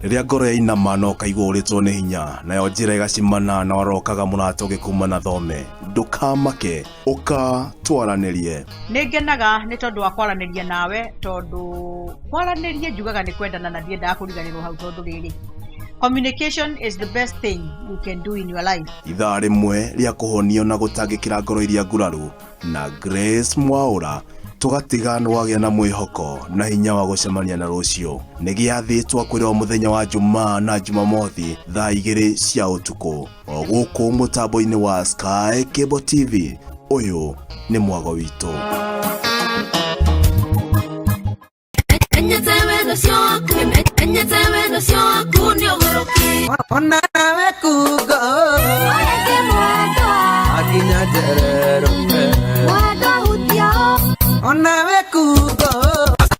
Riria ngoro yainama no kaigua uritwo ni hinya nayo njira igacimana na warokaga mũrata ũgĩkuma na thome ndũkamake ũka twaranirie. Nĩngenaga nĩ tondũ wa kwaranĩria nawe tondũ kwaranĩria njugaga nĩ kwendana na ndiendaga kũriganĩrwo hau tondũ rĩrĩ communication is the best thing you can do in your life. Ithaa rĩmwe rĩa kũhonio na gũtangĩkĩra ngoro iria nguraru na Grace Mwaũra tugatiga nwagĩa na mwĩhoko na hinya wa gũcemania na rũciũ. Nĩ gĩathĩtwo kwĩrwo mũthenya wa Jumaa na Jumamothi thaa 2 cia ũtukũ o gũkũ mũtambo-inĩ wa Sky Cable TV. Ũyũ nĩ mwago witũ.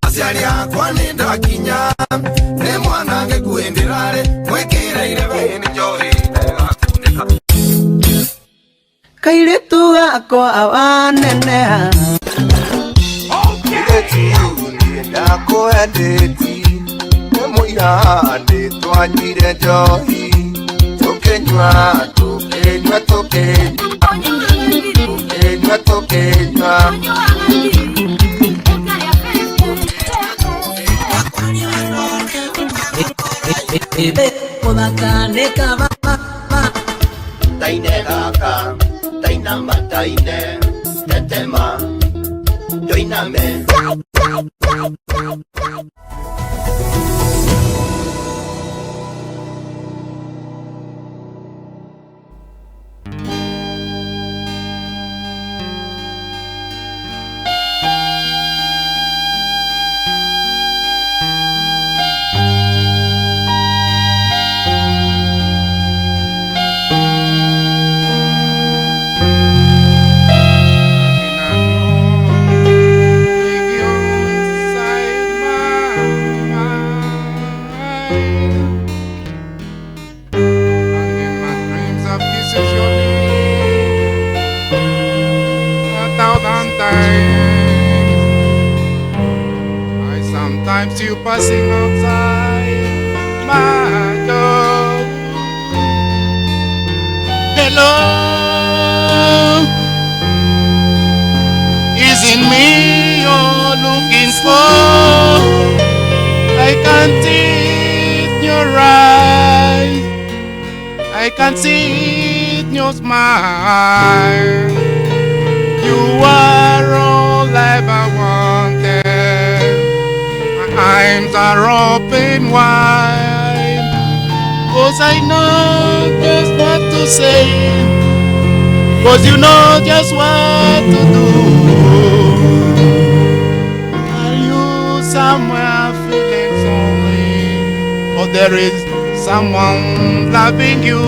Asiari akwa nĩ ndakinya nĩ mwana ngĩkuĩndĩrarĩ mwĩkĩrĩire bĩnĩ njohi ndĩgakunĩka kairĩtu gakwa waneneha niĩ ndakũendeti nĩ mũira ndĩtwanyuire njohi tũkĩnyua taine gaka taina mataine tetema doiname. Sometimes you passing outside my door. Hello, is it me you're looking for? I can't see it in your eyes, I can't see it in your smile. You are all I ever wanted. Arms are open wide, 'cause I know just what to say, 'cause you know just what to do. Are you somewhere feeling lonely, or there is someone loving you?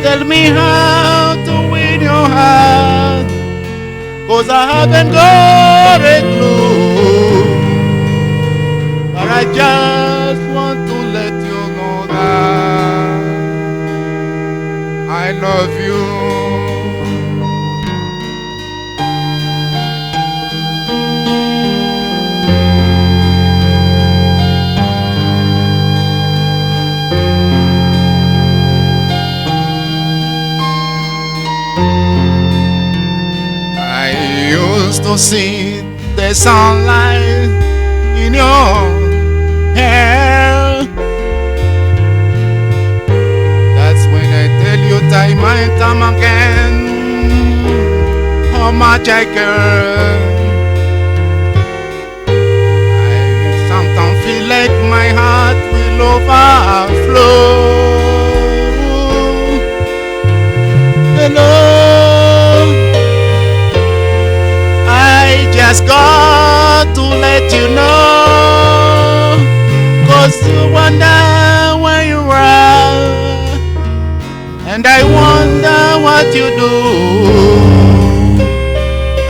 Tell me how to win your heart, 'cause I haven't got a clue. But I just want to let you know that I love you. I used to see the sunlight in your hair. That's when I tell you time and time again how much I care. I sometimes feel like my heart will overflow. Hello, I just got to let you know, 'cause you wonder where you are, and I wonder what you do.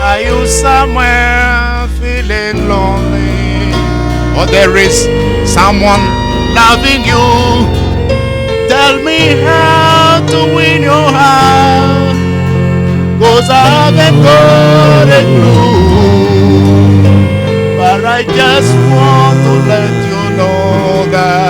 Are you somewhere feeling lonely, or there is someone loving you? Tell me how to win your heart, 'cause I haven't got a clue. But I just want to let you know that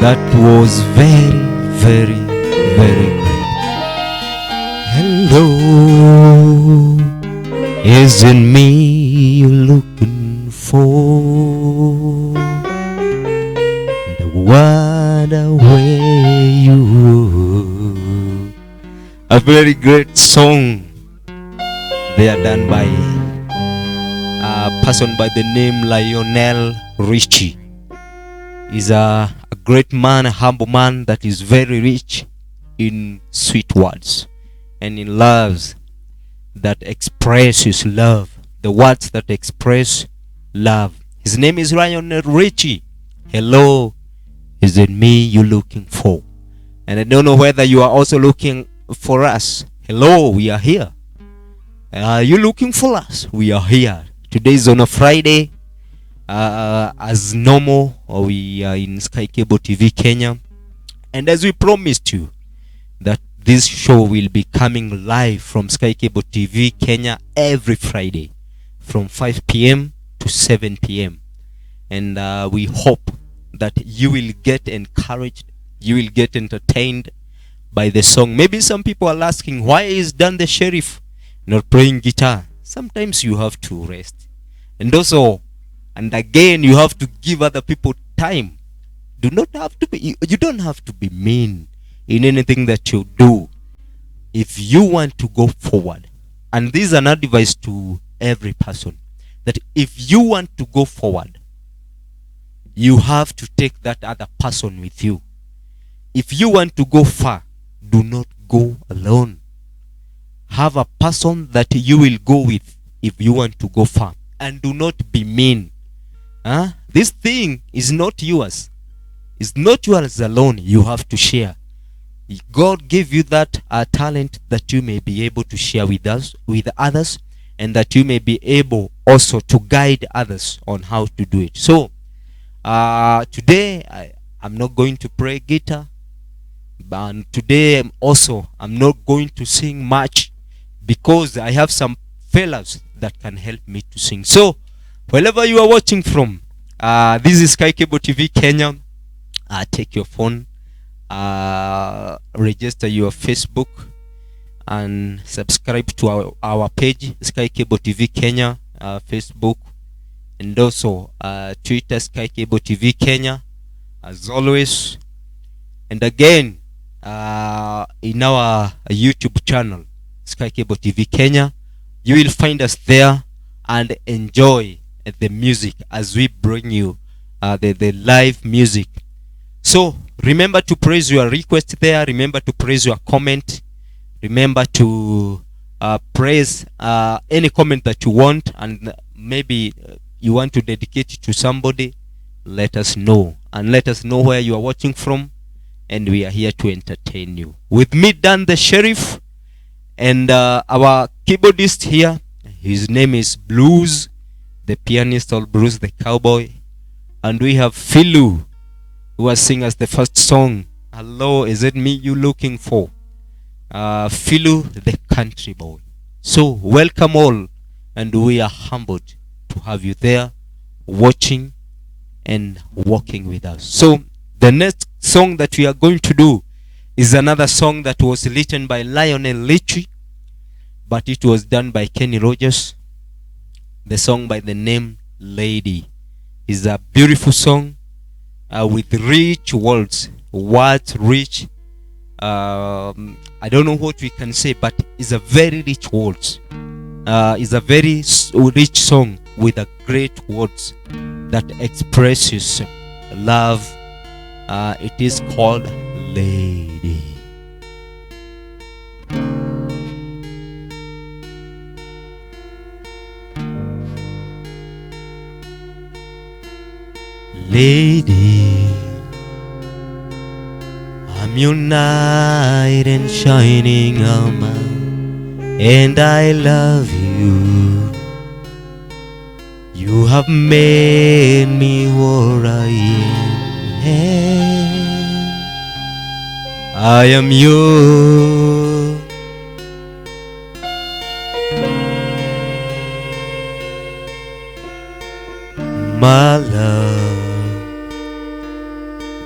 That was very, very, very great. Hello, isn't me you're looking for? The one away you. A very great song. They are done by a person by the name Lionel Richie. He's a great man, a humble man that is very rich in sweet words and in loves that expresses love. The words that express love. His name is Lionel Richie. Hello, is it me you're looking for? And I don't know whether you are also looking for us. Hello, we are here. Are you looking for us? We are here. Today is on a Friday. As normal, we are in Sky Cable TV Kenya, and as we promised you that this show will be coming live from Sky Cable TV Kenya every Friday from 5 p.m. to 7 p.m. and we hope that you will get encouraged, you will get entertained by the song. Maybe some people are asking, why is Dan the Sheriff not playing guitar? Sometimes you have to rest, and also and again you have to give other people time. You don't have to be mean in anything that you do. If you want to go forward, and this is an advice to every person, that if you want to go forward, you have to take that other person with you. If you want to go far, do not go alone. Have a person that you will go with if you want to go far, and do not be mean. This thing is not yours. It's not yours alone. You have to share. God gave you that talent that you may be able to share with others, and that you may be able also to guide others on how to do it. So today I'm not going to play guitar, but today I'm not going to sing much, because I have some fellows that can help me to sing. So wherever you are watching from, this is Sky Cable TV Kenya. Take your phone, register your Facebook, and subscribe to our page, Sky Cable TV Kenya, Facebook, and also Twitter, Sky Cable TV Kenya, as always. And again, in our YouTube channel, Sky Cable TV Kenya, you will find us there and enjoy the music as we bring you the live music. So remember to praise your request there. Remember to praise your comment. Remember to praise any comment that you want, and maybe you want to dedicate it to somebody. Let us know, and let us know where you are watching from, and we are here to entertain you. With me, Dan the Sheriff, and our keyboardist here, his name is Blues, the pianist, or Bruce the Cowboy, and we have Philu, who was singing us the first song, Hello, is it me you looking for? Philu the country boy. So welcome all, and we are humbled to have you there watching and walking with us. So the next song that we are going to do is another song that was written by Lionel Richie, but it was done by Kenny Rogers. The song by the name Lady is a beautiful song with rich words rich. I don't know what we can say, but it's a very rich words. It's a very rich song with a great words that expresses love. It is called Lady. Lady, I'm your knight and shining armor, and I love you. You have made me what I am. I am yours. My love,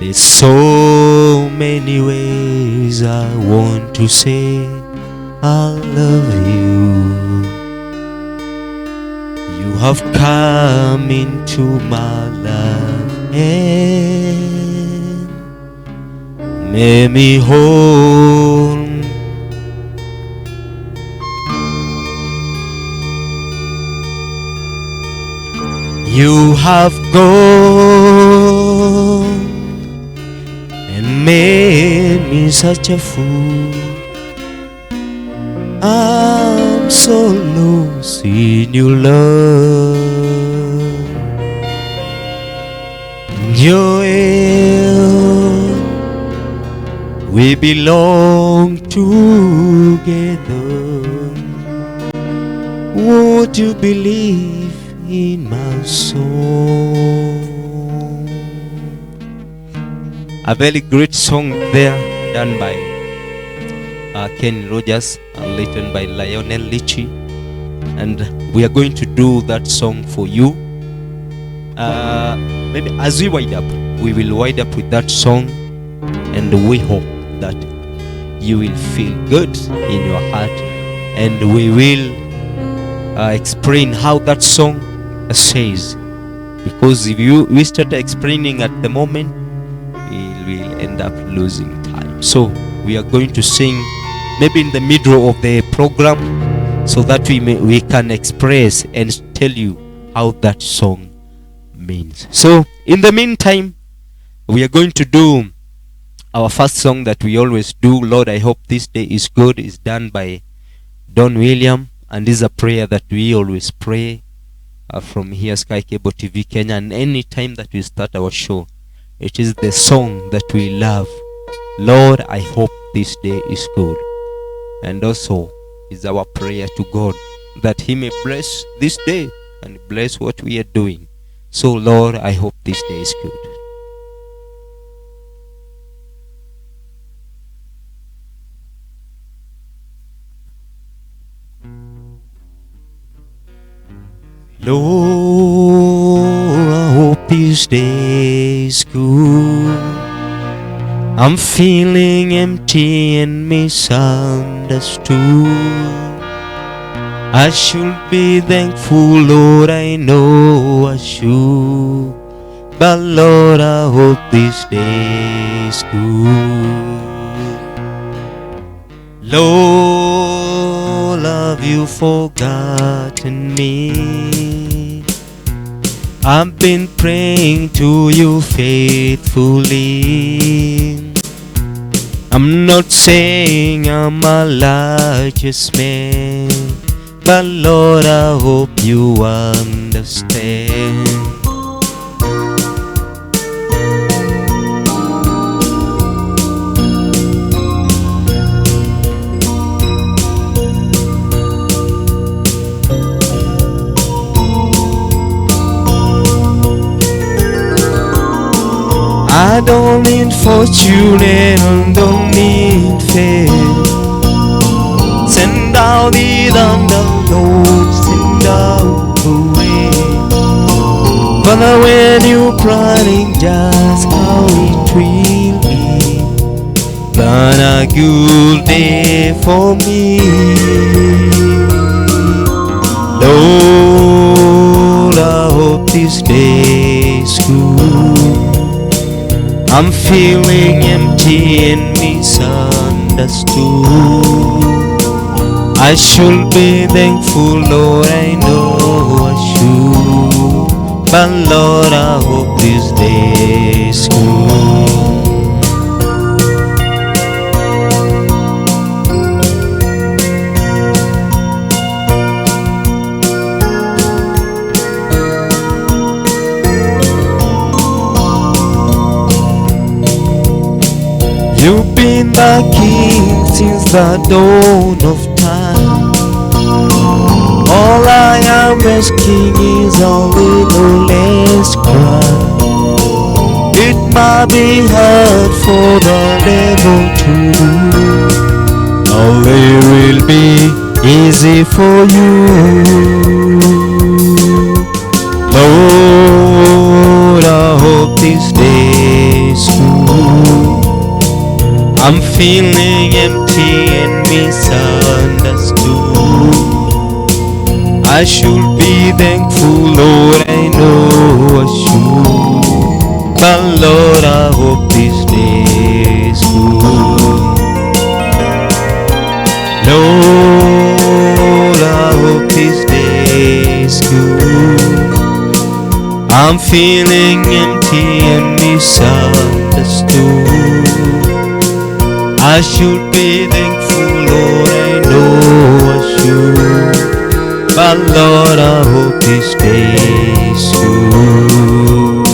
there's so many ways I want to say I love you. You have come into my life and made me whole. You have gone and made me such a fool. I'm so lost in your love. Your will, we belong together. Won't you believe in my soul? A very great song there, done by Ken Rogers and written by Lionel Richie, and we are going to do that song for you. Maybe as we wind up, we will wind up with that song, and we hope that you will feel good in your heart, and we will explain how that song says, because if we start explaining at the moment, we will end up losing time. So we are going to sing maybe in the middle of the program, so that we can express and tell you how that song means. So in the meantime, we are going to do our first song that we always do, Lord, I Hope This Day Is Good, is done by Don William, and is a prayer that we always pray from here, Sky Cable TV Kenya, and any time that we start our show, it is the song that we love. Lord, I hope this day is good. And also is our prayer to God that He may bless this day and bless what we are doing. So Lord, I hope this day is good. Lord, I hope this day is good. I'm feeling empty and misunderstood. I should be thankful, Lord, I know I should. But Lord, I hope this day is good. Lord, have you forgotten me? I've been praying to you faithfully. I'm not saying I'm a righteous man, but Lord, I hope you understand. I don't need fortune and don't need fame. Send out the thunder, Lord, send out the rain. Father, when you're planning just how it will be, plan a good day for me. Lord, I hope this day is good. I'm feeling empty and misunderstood. I should be thankful, Lord, I know I should. But Lord, I hope this day is good. You've been the king since the dawn of time. All I am asking is a little less cry. It might be hard for the devil to do. All it will be easy for you. Lord, I hope this day is through. I'm feeling empty and misunderstood. I should be thankful, Lord, I know I should. But Lord, I hope this day is good. Lord, I hope this day is good. I'm feeling empty and misunderstood. I should be thankful, Lord, I know I should. But Lord, I hope this day is good.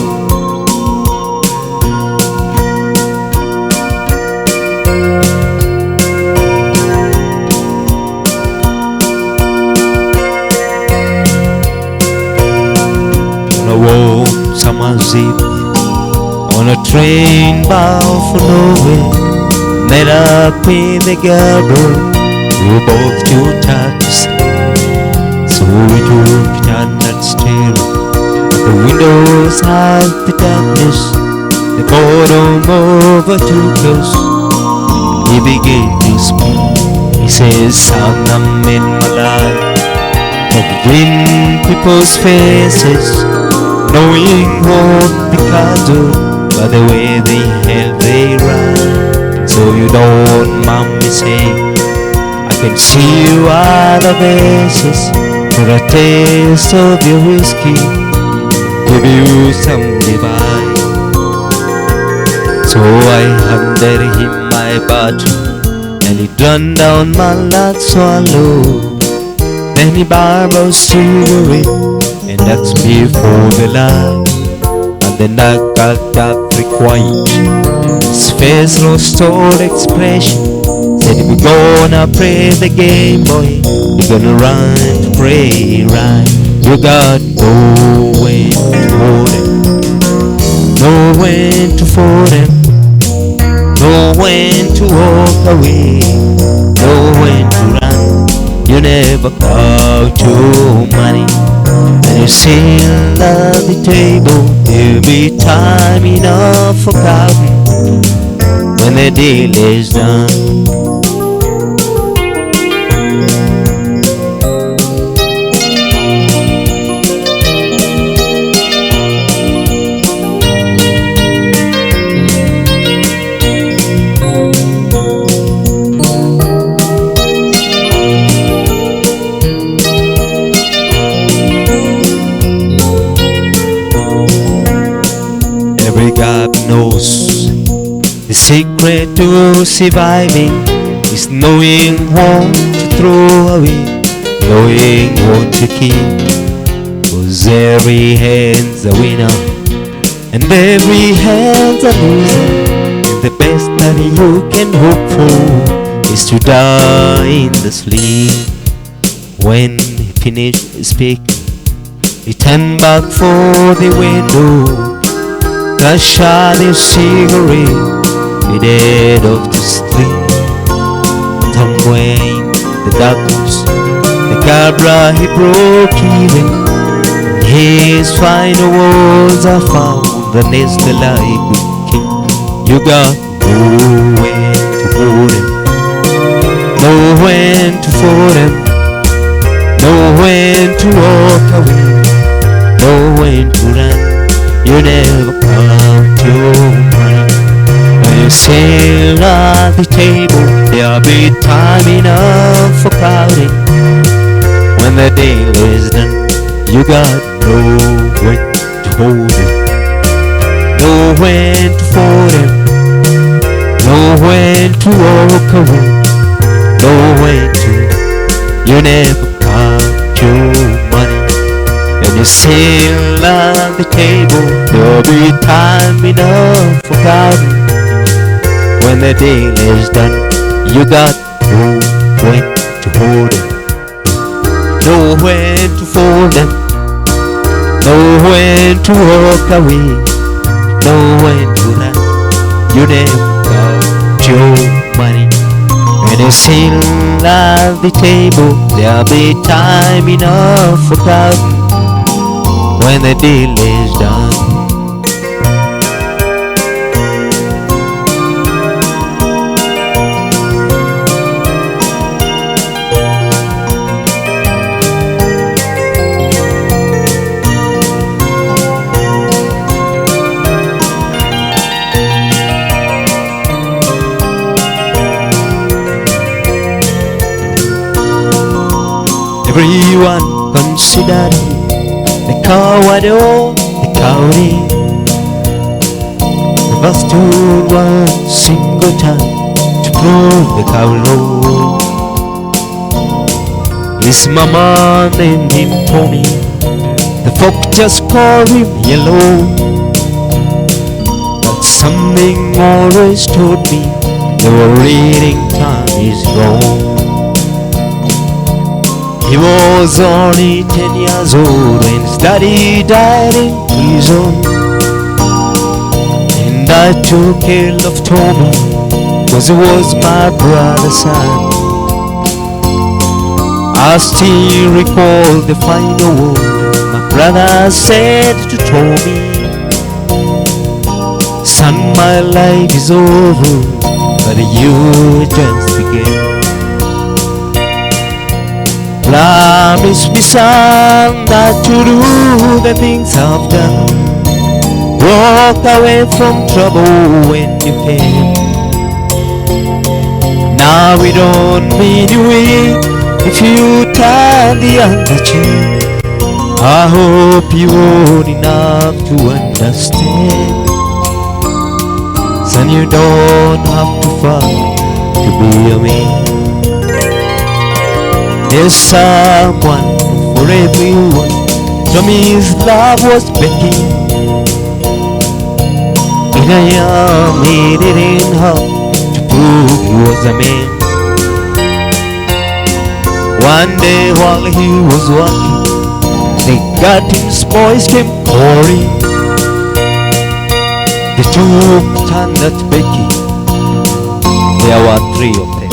On a warm summer's evening, on a train bound for nowhere, met up with a girl who were both too tired to sleep. So we drove down and stared at the windows out the darkness. The boredom overtook us. He began to speak. He says, son, I'm in my life, covering people's faces, knowing what they can do by the way they have they run. So you don't mind me saying, I can see you other faces. For a taste of your whiskey, give you some divine. So I handed him my bottle, and he drank down my last swallow. Then he borrowed a cigarette and asked me for the light. And then I got up quiet. His face lost all expression. Said we're gonna play the game, boy. You're gonna run to pray, right? You got nowhere to hold him, nowhere to fold him, nowhere to walk away, nowhere to run. You never got your money, and you still at the table. There'll be time enough for counting when the deal is done. Every God knows the secret to surviving is knowing what to throw away, knowing what to keep. 'Cause every hand's a winner and every hand's a loser. And the best that you can hope for is to die in the sleep. When he finished speaking, he turned back for the window, flashed out his cigarette, he dead off to sleep. Somewhere in the darkness, the cabra he broke even. His final words are found, the nest like a king. You got nowhere to hold him, nowhere to fold him, nowhere to walk away, nowhere to run. You never count your money. When you sail at the table, there'll be time enough for crowding. When the deal is done, you got nowhere to hold him, nowhere to fold him, nowhere to walk away, nowhere to. You never count your money. When you sail at the table, there'll be time enough for crowding. when the deal is done. You got know when to hold them, know when to fold them, know when to walk away, know when to run. You never got your money. When you sit at the table, there'll be time enough for counting when the deal is done. Everyone considered the coward or the cowardly. Never stood one single time to prove the coward. His mama named him Tommy, the folk just called him Yellow. But something always told me they were reading time is wrong. He was only 10 years old when his daddy died in prison. And I took care of Tommy, cause he was my brother's son. I still recall the final word my brother said to Tommy. Son, my life is over, but you just began. Promise me, son, not to do the things I've done. Walk away from trouble when you can. Now we don't mean you weak if you turn the other cheek. I hope you old enough to understand. Son, you don't have to fight to be a man. There's someone for everyone. Tommy's love was begging. In a young he didn't have to prove he was a man. One day while he was walking, the Gardens boys came calling. They took turn at Becky. There were 3 of them.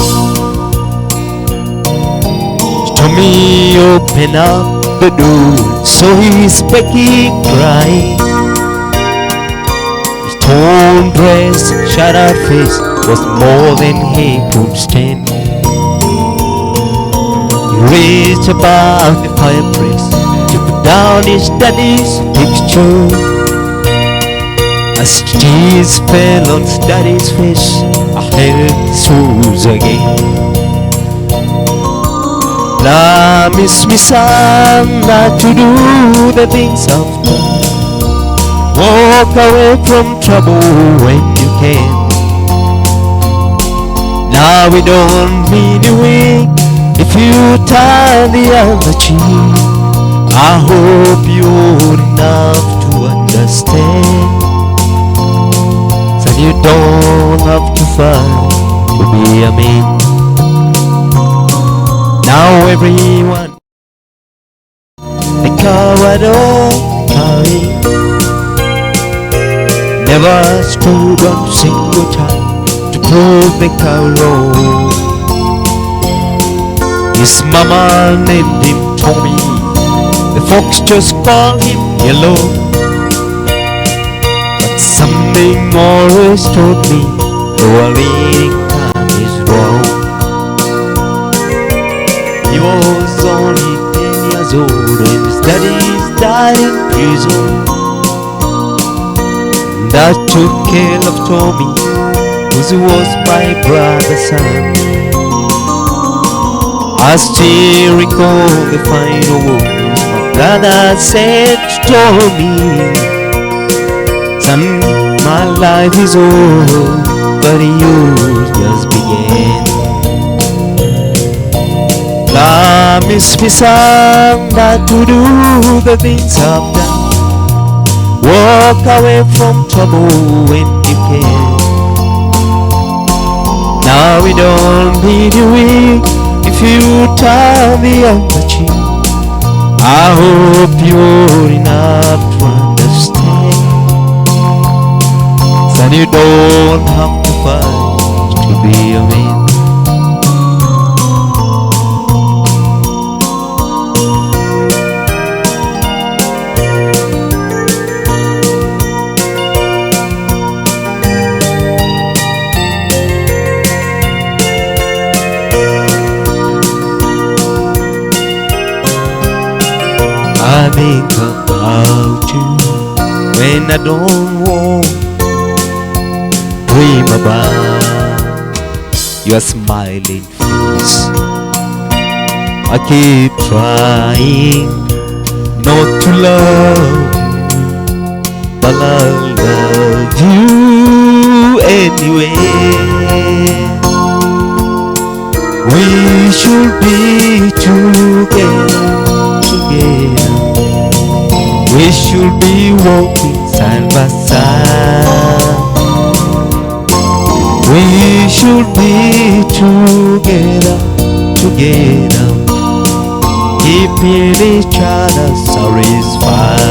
Tommy opened up the door, so his Becky crying. His torn dress, shattered face was more than he could stand. He reached above the fireplace to put down his daddy's picture. As tears fell on his daddy's face, I heard his words again. Promise me, son, not to do the things I've done. Walk away from trouble when you can. Now we don't mean you weak if you turn the other cheek. I hope you're old enough to understand. So you don't have to fight to be a man. Now everyone, the coward or coward, never stood one single time to prove the coward. His mama named him Tommy, the folks just called him Yellow. But something always told me the worrying time is wrong. He was only 10 years old when his daddy died in prison. And I took care of Tommy, cause he was my brother's son. I still recall the final words my brother said to Tommy. Son, my life is over, but yours just began. Promise me, son, not to do the things I've done. Walk away from trouble when you can. we don't need you weak. If you tie me on the cheek, I hope you're enough to understand. Then you don't have to fight to be a man. I think about you when I don't want to dream about your smiling face. I keep trying not to love you, but I love you anyway. We should be together. We should be walking side by side. We should be together, together, keeping each other satisfied.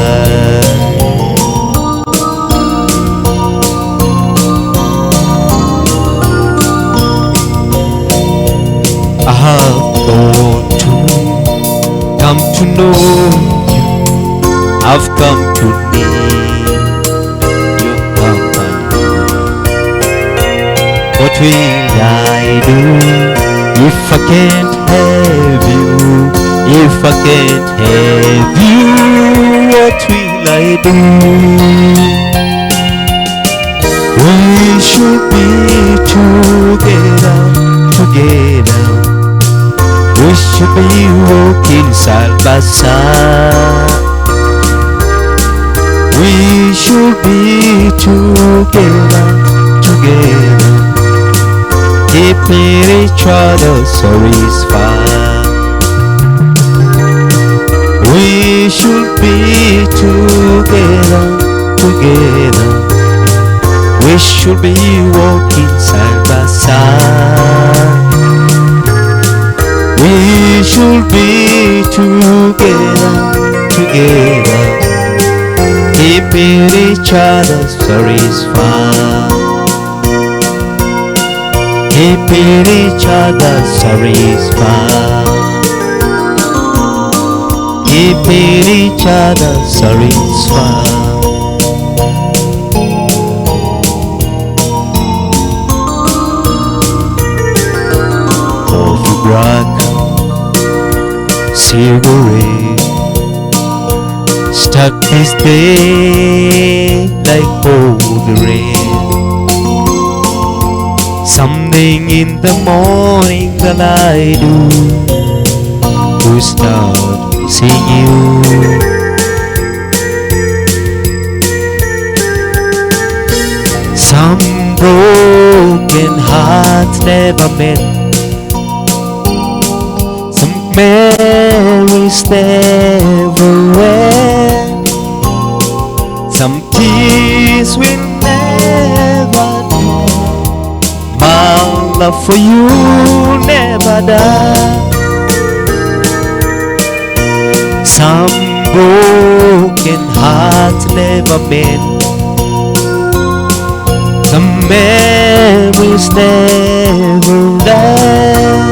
I have thought to come to know. I've come to need your company. What will I do if I can't have you? If I can't have you, what will I do? We should be together, together. We should be walking side by side. We should be together, together, keeping each other satisfied. We should be together, together. We should be walking side by side. We should be together, together, keeping each other satisfied. Keeping each other satisfied. Keeping each other satisfied. Coffee black, cigarette, stuck this day like old rain. Something in the morning that I do to start missing you. Some broken hearts never meant. Some memories never end. Some tears will never dry. My love for you never die. Some broken hearts never mend. Some memories never die.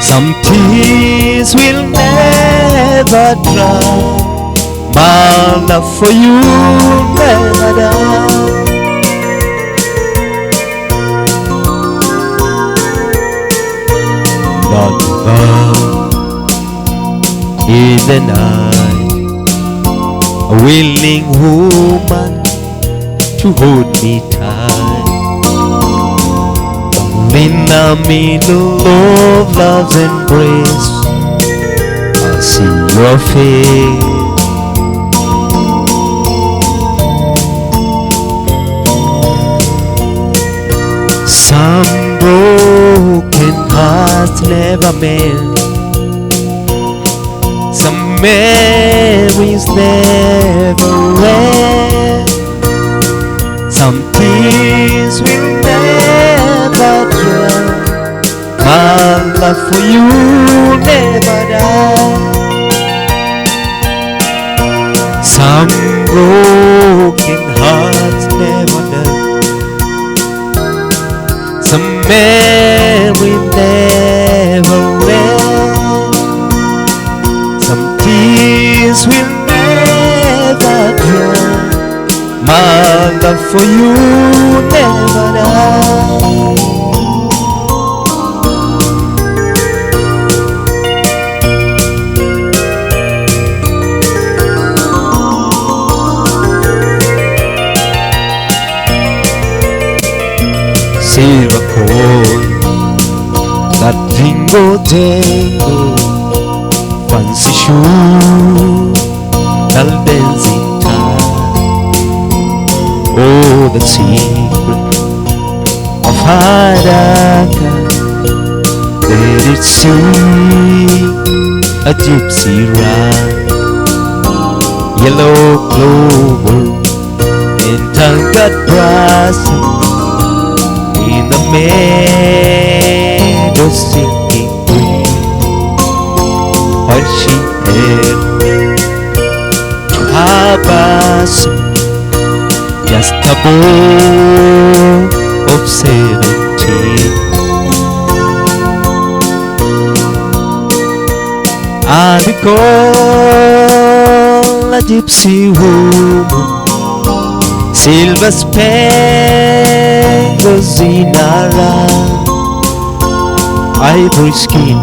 Some tears will never dry. My love for you never die. Not love in the night, a willing woman to hold me tight. In the middle of love's embrace, I see your face. Some broken hearts never mend. Some memories never end. Some tears will never dry. My love for you never die. Some broken hearts never done. Some memory never end. Some tears will never dry. My love for you never die. Silver coin that jingle jangle, fancy shoe that dancing time. Oh, the secret of Hadaka, let it sing a gypsy rhyme. Yellow clover and tangled blossom in the meadow singing green, while she had her bosom just a boy of 17. I recall a gypsy woman, silver spangles in her eye, ivory skin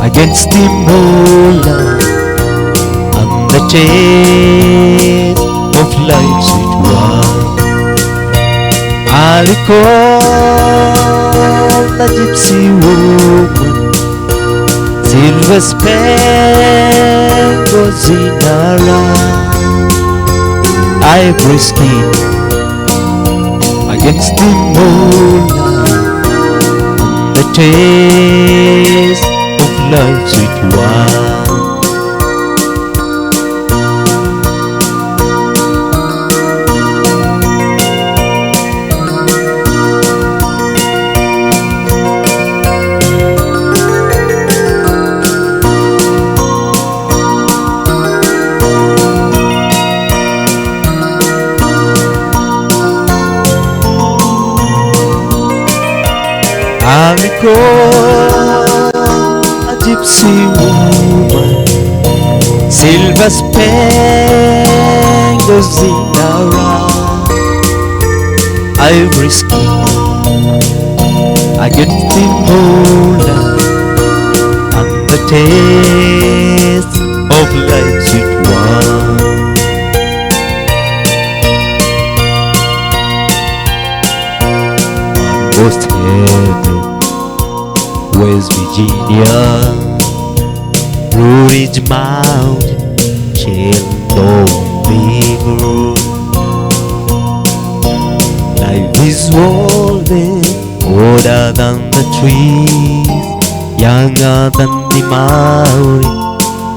against the moonlight, and the taste of life's sweet wine. I recall a gypsy woman, silver spangles in her eye, ivory skin against the moonlight, and the taste of life's sweet wine. I recall a gypsy woman, silver spangles in her eye, ivory skin against the moonlight, and the taste of life's sweet wine. Most heaven, West Virginia, Blue Ridge Mountain, Shenandoah River. Life is golden, older than the trees, younger than the mountain,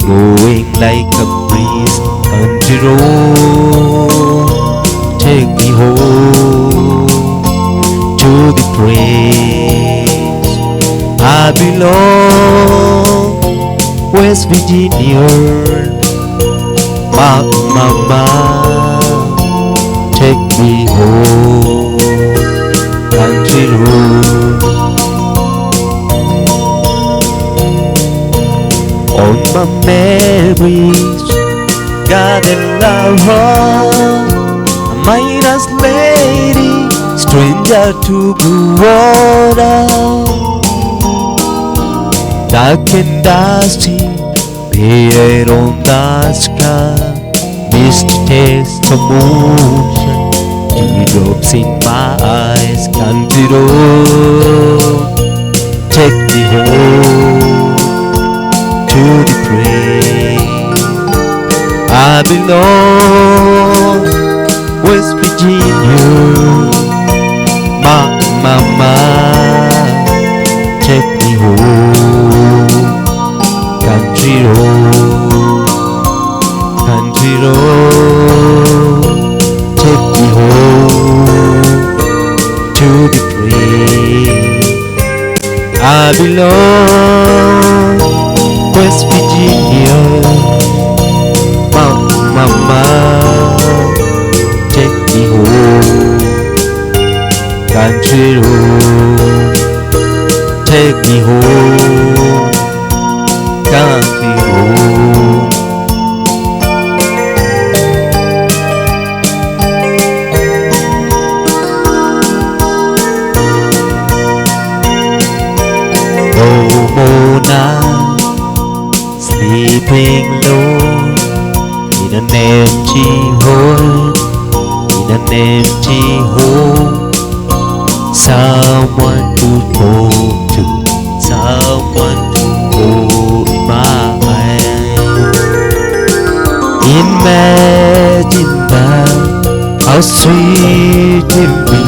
blowing like a breeze. Country road, take me home to the place I belong, West Virginia. Mama, take me home, country road. On my memories, garden lover, a miner's lady, stranger to blue water, dark and dusty, buried on the sky, misty taste of moonshine, teardrops in my eyes. Country road, take me home to the place I belong, West Virginia. Mama, take me home, country road, country road, take me home to the place I belong West Virginia. Mama, take me home. Country road, take me home. Country road. No more night sleeping low in an empty hole, in an empty home. Someone to talk to, someone to hold in my hand. Imagine that, how sweet it will be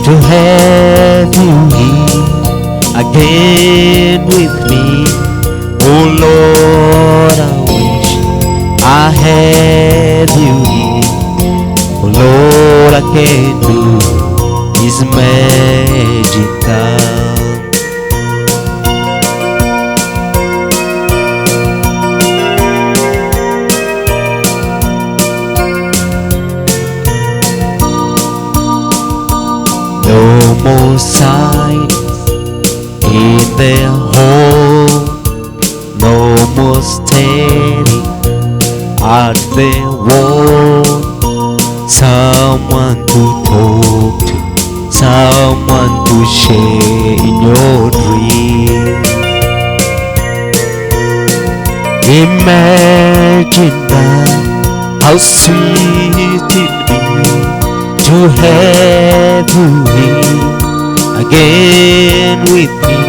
to have you here again with me. Oh Lord, I wish I had you here. Oh Lord, I can't do this magical. No more silence in their home, no more standing at their wall. Someone to talk to, someone to share in your dreams. Imagine that, how sweet it be to have you here again with me.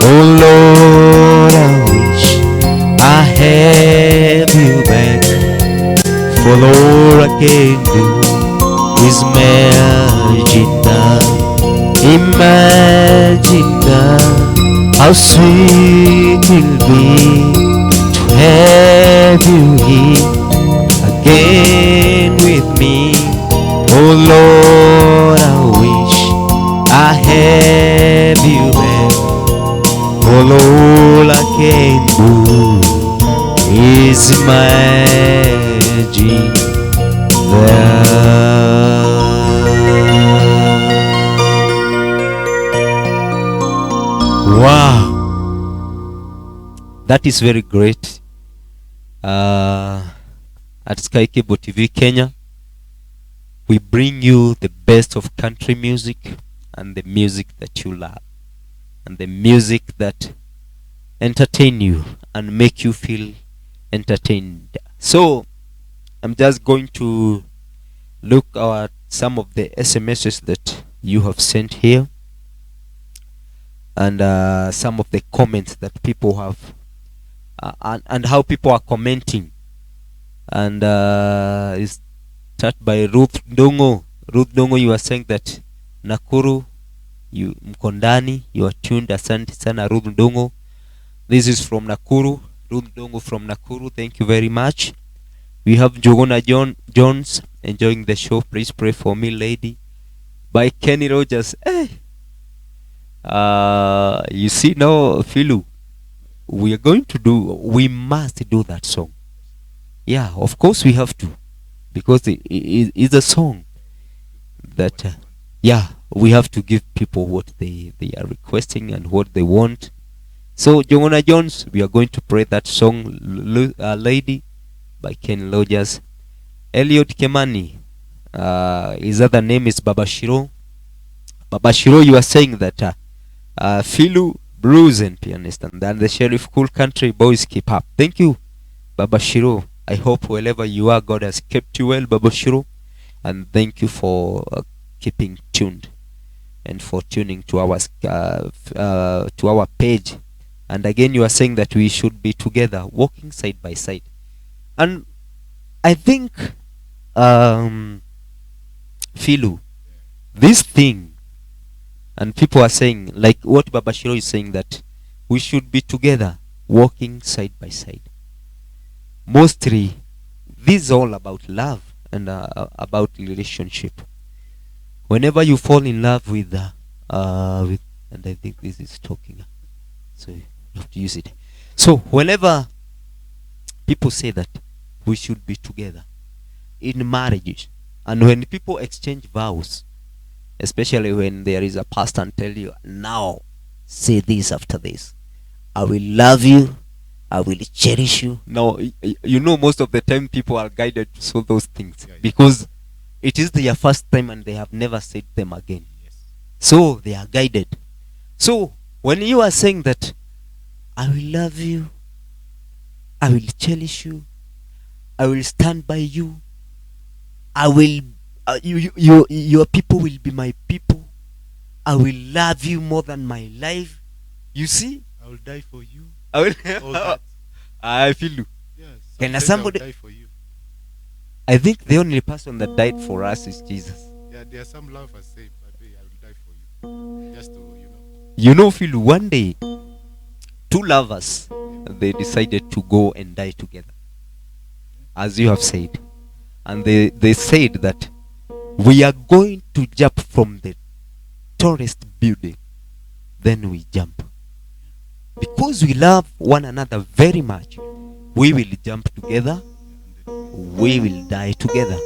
Oh Lord, I wish I have you back. For all I can do is imagine that, how sweet it'll be to have you here again with me. Oh Lord, I wish I have you back. For all I can do is imagine that. Wow, that is very great. At Sky Cable TV Kenya, we bring you the best of country music and the music that you love, and the music that entertain you and make you feel entertained. So I'm just going to look at some of the SMSs that you have sent here, and some of the comments that people have, and how people are commenting. And it's start by Ruth Ndongo. Ruth Ndongo, you are saying that Nakuru, you Mkondani, you are tuned. Asante sana Ruth Ndongo. This is from Nakuru. Ruth Ndongo from Nakuru, thank you very much. We have Jogona Jones enjoying the show. Please pray for me, lady, by Kenny Rogers. You see now, Philu, we must do that song. Yeah, of course we have to, because it's a song that yeah, we have to give people what they are requesting and what they want. So Jongona Jones, we are going to pray that song, Lady, by Ken Rogers. Elliot Kemani, his other name is Baba Shiro. Baba Shiro, you are saying that Philu, blues and pianist, and then the Sheriff Cool Country Boys keep up. Thank you, Baba Shiro. I hope wherever you are, God has kept you well, Baba Shiro, and thank you for keeping tuned and for tuning to our page. And again, you are saying that we should be together, walking side by side. And I think, Philu, this thing, and people are saying, like what Baba Shiro is saying, that we should be together, walking side by side. Mostly, this is all about love and about relationship. Whenever you fall in love with And I think this is talking. So you have to use it. So whenever people say that we should be together in marriages, and when people exchange vows, especially when there is a pastor and tell you, now say this after this, I will love you, I will cherish you. Now you know, most of the time people are guided to say those things because it is their first time and they have never said them again. So they are guided. So when you are saying that I will love you, I will cherish you, I will stand by you, I will your people will be my people, I will love you more than my life. You see, I will die for you. I will All that. I feel you. Yes. Can Sometimes somebody- I will die for you. I think the only person that died for us is Jesus. Yeah, there are some lovers say, "Baby, I will die for you." Just to, you know. You know, Phil, one day, two lovers, they decided to go and die together, as you have said. And they said that we are going to jump from the tallest building. Then we jump. Because we love one another very much, we will jump together, we will die together.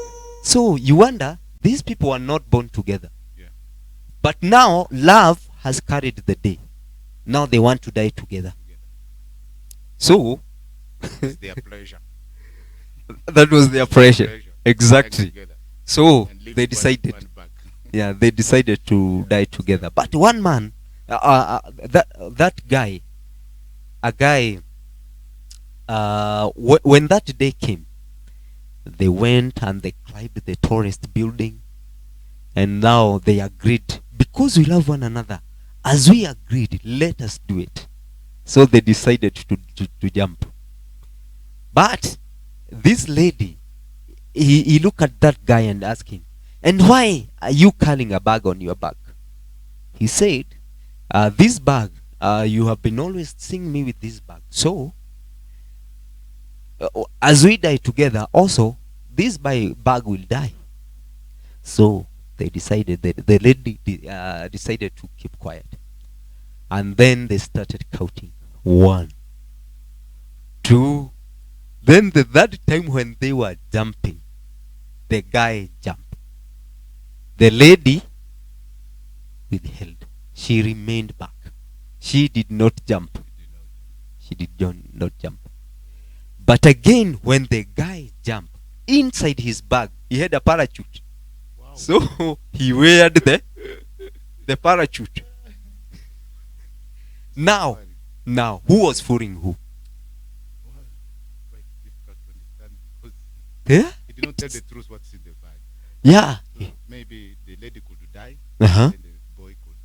So you wonder, these people are not born together. Yeah. But now love has carried the day. Now they want to die together. So It's their pleasure. that was their pressure. Exactly. Die together So and leave they one- decided, one back. yeah, they decided to die together. But one man, that guy, a guy, when that day came, they went and they climbed the tallest building, and now they agreed, because we love one another, as we agreed, let us do it. So they decided to jump. But this lady, he looked at that guy and asked him, and why are you carrying a bag on your back? He said, this bag, you have been always seeing me with this bag. So, as we die together, also, this bag will die. So, they decided, the lady decided to keep quiet. And then they started counting. 1, 2. Then that time when they were jumping, the guy jumped. The lady withheld. She remained back. She did not jump. She did not jump. But again, when the guy jumped, inside his bag, he had a parachute. Wow. So he weared the parachute. Now, who was fooling who? Quite difficult to understand because Yeah? he did not tell the truth what's in the bag. Yeah. So maybe the lady could die Uh-huh. and the boy could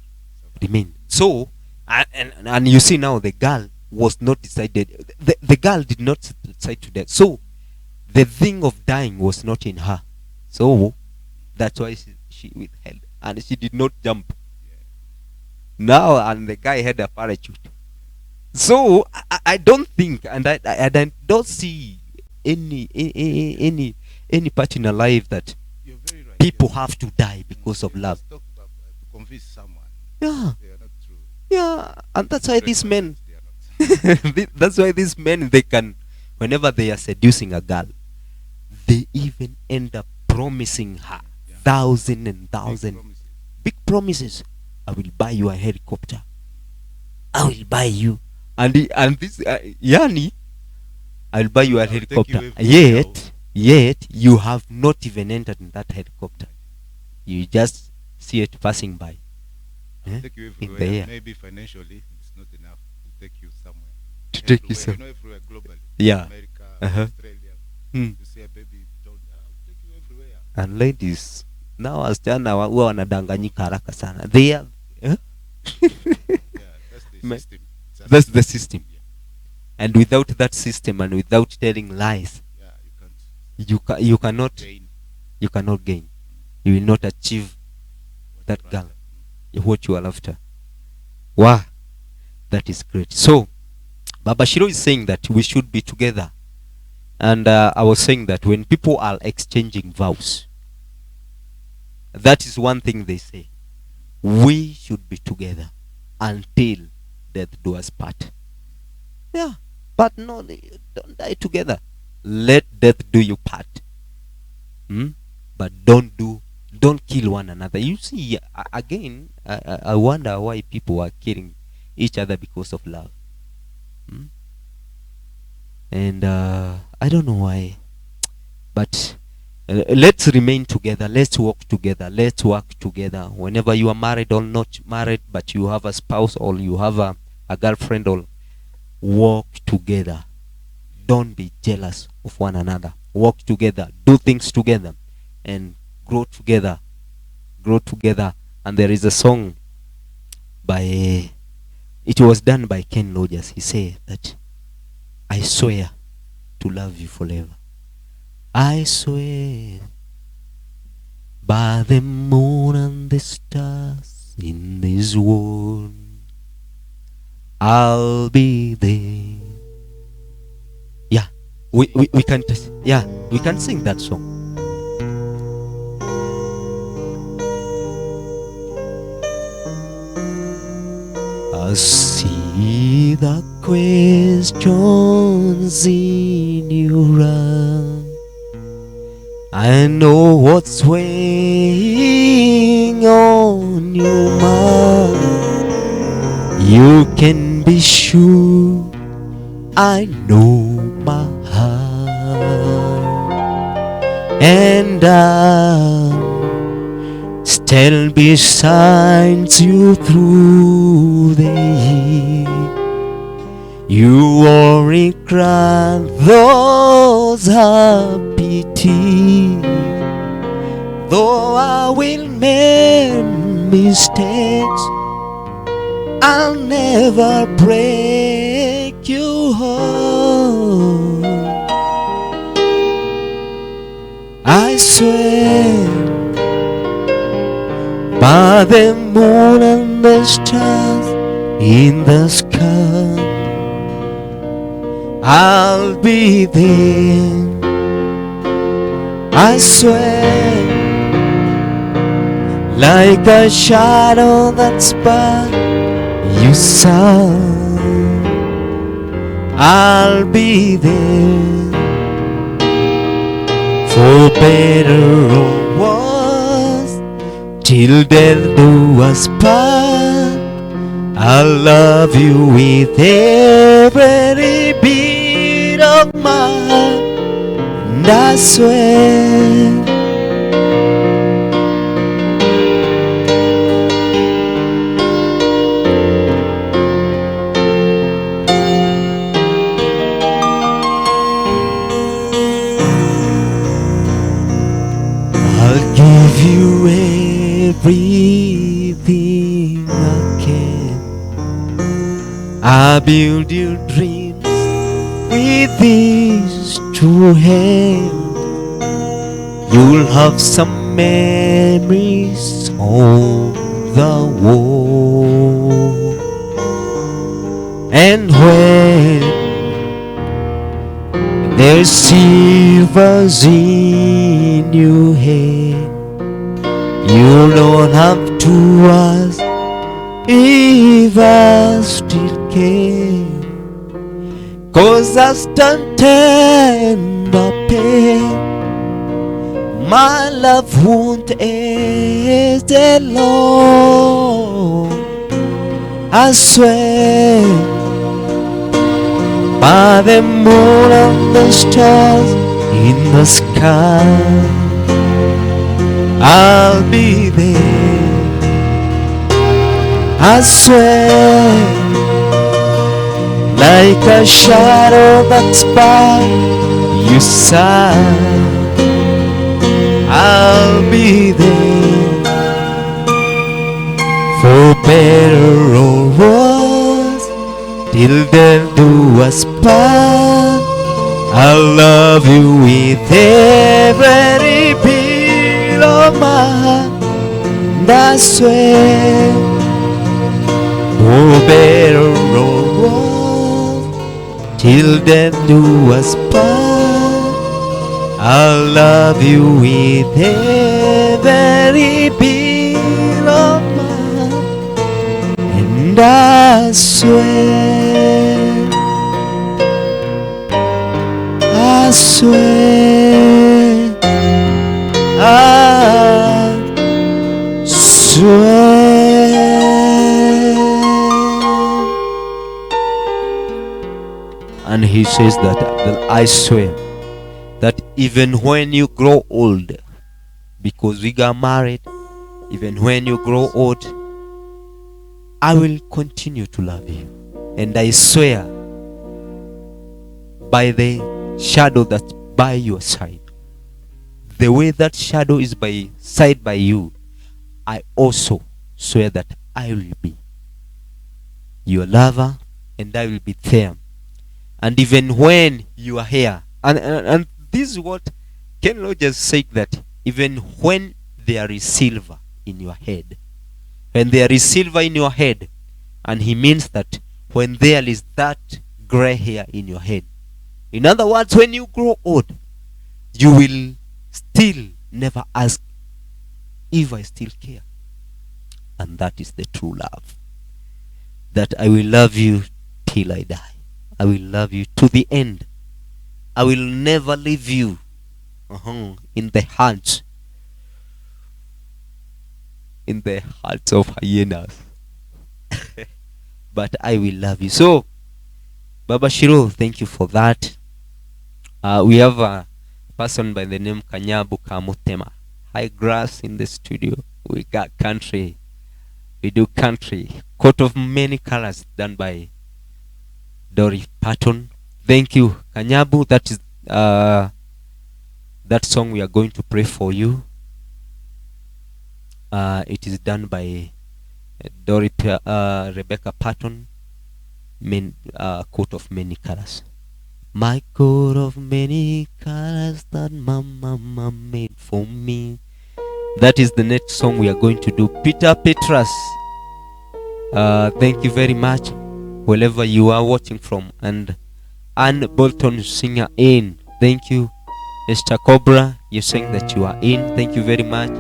survive. Remain. So, and you see now the girl was not decided. The girl did not decide to die. So, the thing of dying was not in her. So, that's why she withheld. And she did not jump. Now, and the guy had a parachute. So, I don't think, and I don't see any part in a life that You're very right. people have to die because of love. Talk about to convince someone. Yeah. They are not true. Yeah, and that's why these men, They are not. that's why these men, they can, whenever they are seducing a girl, they even end up promising her thousand and thousand Promises. big promises. I will buy you a helicopter. I will buy you, and this Yani, I will buy you a I'll take helicopter. you everywhere. Yet you have not even entered in that helicopter. You just see it passing by. Eh? Take you In the everywhere. air. Maybe financially it's not enough to take you somewhere. To take you Everywhere, everywhere globally. Yeah. America, Uh-huh. Australia. Hmm. You say, baby, don't, I'll take you everywhere. And ladies, now wasichana huwa wanadanganyika haraka sana. They are, Yeah, that's the Ma- system. It's a that's the system. Yeah, And without that system and without telling lies, yeah, you can't you cannot gain gain. You will not achieve what that you're girl, after. what you are after. Wow, that is great. So, Baba Shiro is saying that we should be together. And I was saying that when people are exchanging vows, that is one thing they say. We should be together. until death do us part. Yeah, but no, don't die together. Let death do you part. But don't kill one another. You see, again, I wonder why people are killing each other because of love. And I don't know why, but let's remain together. Let's walk together. Let's work together. Whenever you are married or not married, but you have a spouse or you have a girlfriend, or walk together. Don't be jealous of one another. Walk together. Do things together, and grow together. Grow together. And there is a song by, it was done by Ken Rogers. He said that, I swear to love you forever. I swear by the moon and the stars in this world, I'll be there. Yeah, we can we can sing that song. I see the questions in your eyes. I know what's weighing on your mind. You can be sure I know my heart, and I'll stand beside you through the year. You already grant those happy tears, though I will make mistakes, I'll never break your heart. I swear by the moon and the stars in the sky, I'll be there. I swear, like a shadow that's by your side, I'll be there. For better or worse, till death do us part, I'll love you with every beat of my heart. And I swear, I'll give you everything I can. I build your dreams with these two hands. You'll have some memories on the wall, and when there's silvers in your head, you don't have to ask if I still care, 'cause I stand tender pain. My love won't end alone. I swear by the moon and the stars in the sky, I'll be there. I swear, like a shadow that's by your side, I'll be there. For better or worse, till death do us part, I'll love you with every beat of my heart. And I swear, for better or worse, till death do us part, I'll love you with every beat of my heart. And And I swear, I swear, I swear. And he says that I swear that even when you grow old, because we got married, even when you grow old, I will continue to love you. And I swear by the shadow that's by your side, the way that shadow is by side by you, I also swear that I will be your lover and I will be there. And even when you are here, and this is what Ken Rogers said, that even when there is silver in your head, when there is silver in your head, and he means that when there is that gray hair in your head, in other words, when you grow old, you will still never ask if I still care. And that is the true love. That I will love you till I die. I will love you to the end. I will never leave you in the hearts of hyenas. But I will love you. So, Baba Shiro, thank you for that. We have a person by the name Kanyabu Kamutema. High grass in the studio. We got country. We do country. Coat of many colors done by Dory Patton. Thank you, Kanyabu. That is that song we are going to pray for you. It is done by Rebecca Patton. Coat of many colors. My coat of many colors that my mama made for me. That is the next song we are going to do. Peter Petras, thank you very much, wherever you are watching from. And Anne Bolton, singer in. Thank you. Esther Cobra, you're saying that you are in. Thank you very much.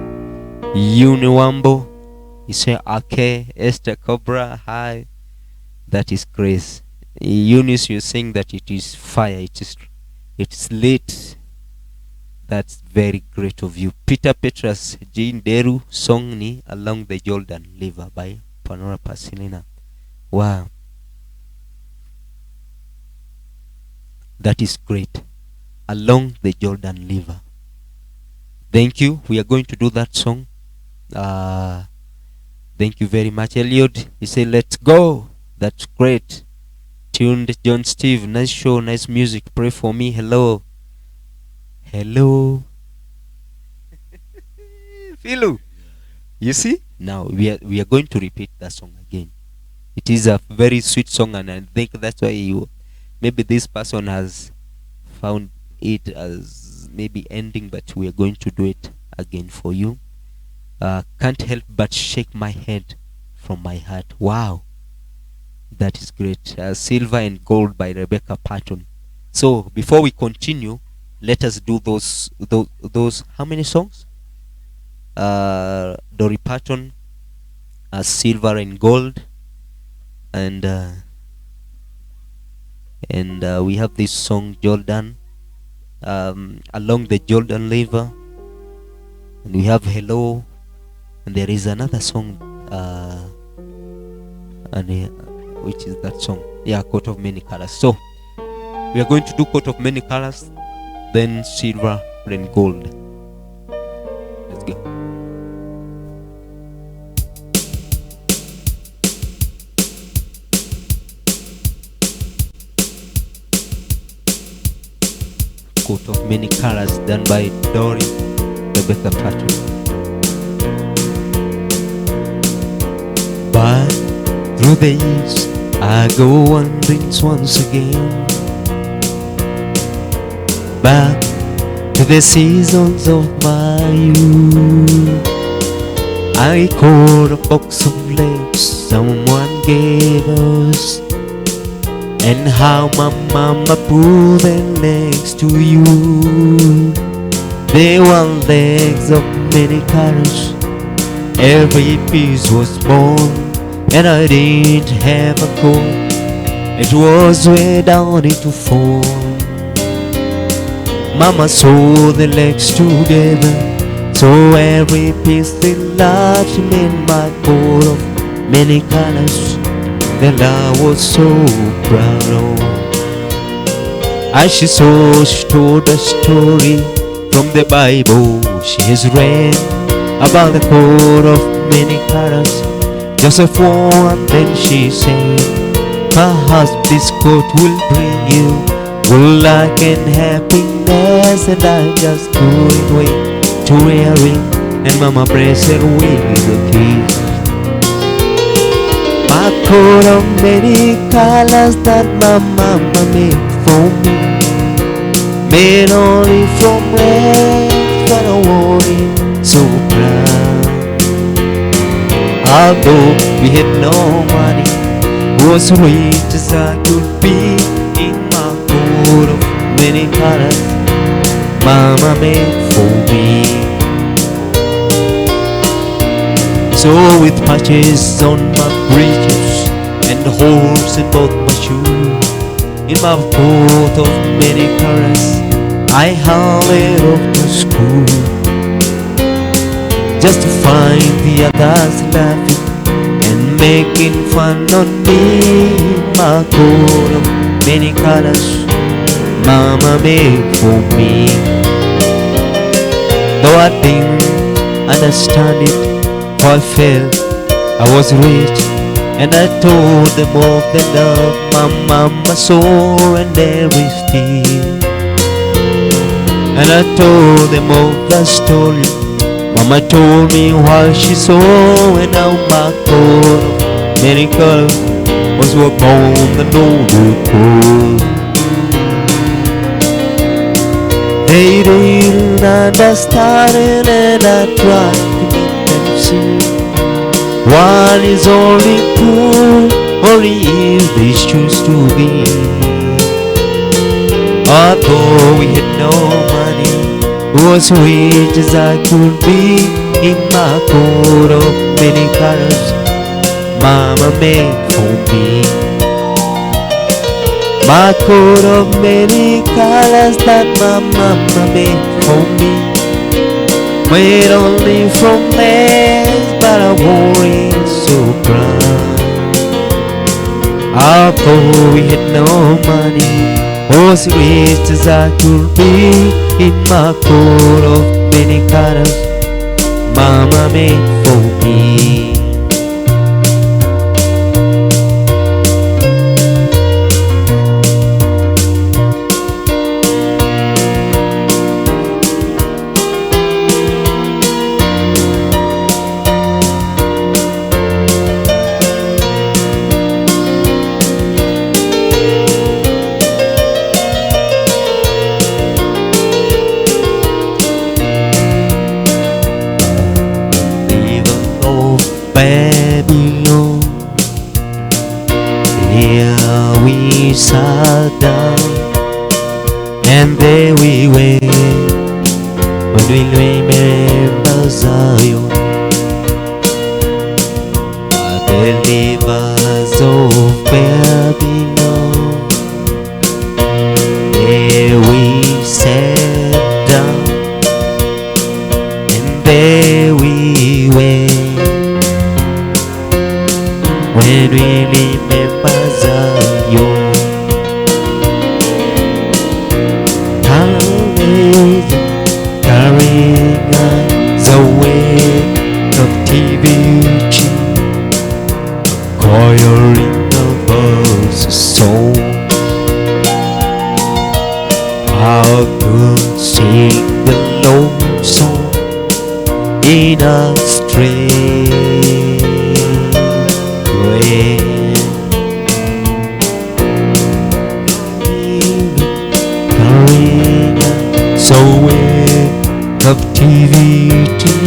Uniwambo, you say okay. Esther Cobra, hi. That is grace. Eunice, you're saying that it is fire. It's lit. That's very great of you. Peter Petras, Jean Deru, song ni Along the Jordan River by Panora Pasilina. Wow. That is great. Along the Jordan River. Thank you. We are going to do that song. Thank you very much, Elliot. He said, let's go. That's great. Tuned John Steve. Nice show, nice music. Pray for me. Hello. Hello. Philo. You see? Now we are going to repeat that song again. It is a very sweet song, and I think that's why maybe this person has found it as maybe ending, but we are going to do it again for you. Can't help but shake my head from my heart. Wow. That is great. Silver and Gold by Rebecca Patton. So before we continue, let us do those how many songs? Dory Patton, Silver and Gold, and we have this song Jordan, Along the Jordan River, and we have Hello, and there is another song, which is that song? Yeah, Coat of Many Colors. So we are going to do Coat of Many Colors, then Silver and Gold. Let's go. Coat of Many Colors, done by Dory Rebecca Patton. But through the years I go wandering once again, back to the seasons of my youth. I caught a box of legs someone gave us, and how my mama pulled them legs to you. They were legs of many colors, every piece was born and I didn't have a coat. It was way down into four. Mama sewed the legs together, so every piece they large made my coat of many colors that I was so proud of. As she saw, she told a story from the Bible she has read about the coat of many colors. Joseph wore, and then she said, perhaps this coat will bring you good luck and happiness, and I just couldn't wait to wear it, and Mama blessed it with a kiss. My coat of many colors that my mama made for me, made only from red, but I wore it so proud. Although we had no money, was rich as I could be, in my coat of many colors Mama made for me. So with patches on my breeches and holes in both my shoes, in my coat of many colors I hurried off to school, just to find the others laughing and making fun on me. My coat of many colors Mama made for me. Though I didn't understand it, for I felt I was rich, and I told them of the love my mama saw and everything. And I told them of the story Mama told me while she saw, and how my coat of many colors was upon the noble coat. They didn't understand it, and I tried to make them see one is only good only if they choose to be. Although we had no money, was rich as I could be, in my coat of many colors Mama made for me. My coat of many colors that my mama made for me, made only from lace, but I wore it so proud. Although we had no money, was rich as I could be, in my coat of many colors Mama made for me. Babylon, here we sat down, and there we were, when we remember Zion, the believers of Babylon. There we sat down, and there we were, when we remember Zion. Carrying us away captivity, coiling of us soul. How could sing the lone song in a strange way? Carrying us away captivity,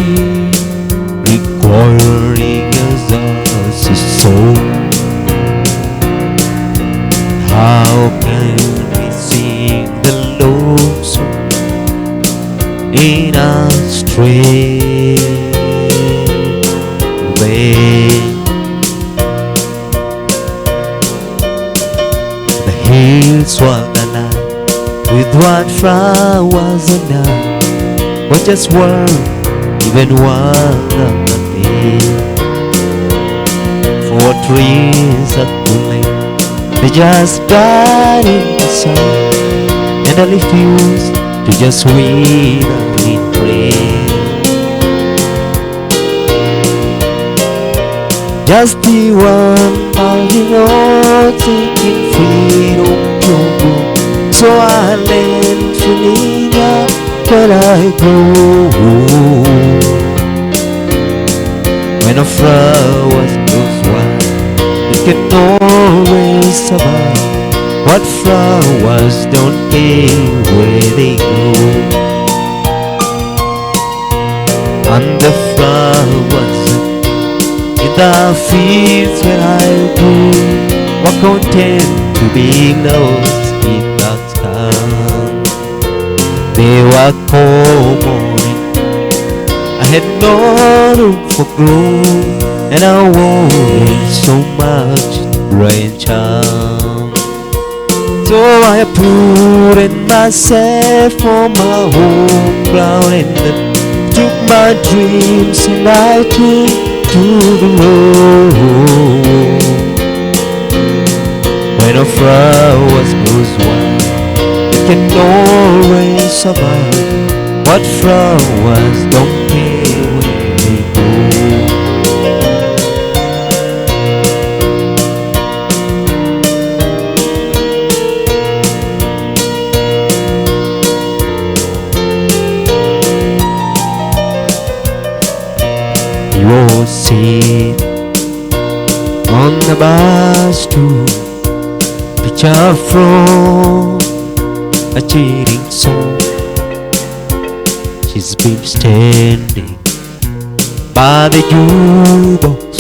requiring us as a soul. How can we sing the Lord's song in a strange way? swung the night with what flowers and I was just one, even one of the day. For trees that could lay, they just died in the sun, and I refused to just wait and pray. Just the one holding on, taking freedom to go. So I learned feeling up till I grow. When a flower goes wild, it can always survive. What flowers don't care where they go. And the flowers in the fields where I grew were content to be lost in that town. They were common. I had no room for growth, and I wanted so much rain charm. So I put in myself on my home ground and took my dreams and I took to the road. When a flower goes wild, it can always survive. What flowers don't care where they go. You all sit on the bus to picture from a cheating song. She's been standing by the jukebox,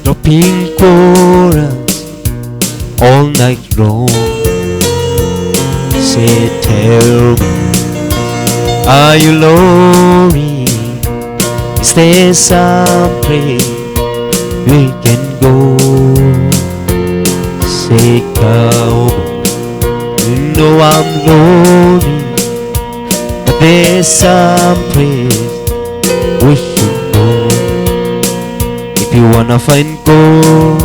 dropping chorus all night long. Say, tell me, are you lonely? Is there some place we can go? Say, cowboy, you know I'm lonely, but there's some place we should go. If you wanna find gold,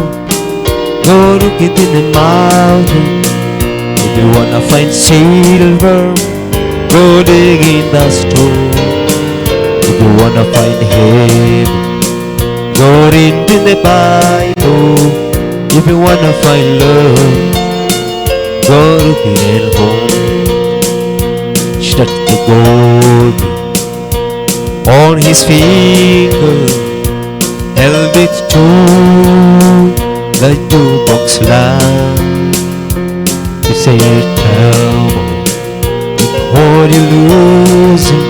go look it in the mountain. If you wanna find silver, go dig in the stone. If you wanna find heaven, go read in the Bible. If you wanna find love, go look it at home. Shut the gold on his finger, held it to the jukebox line. You say, tell me, what you losing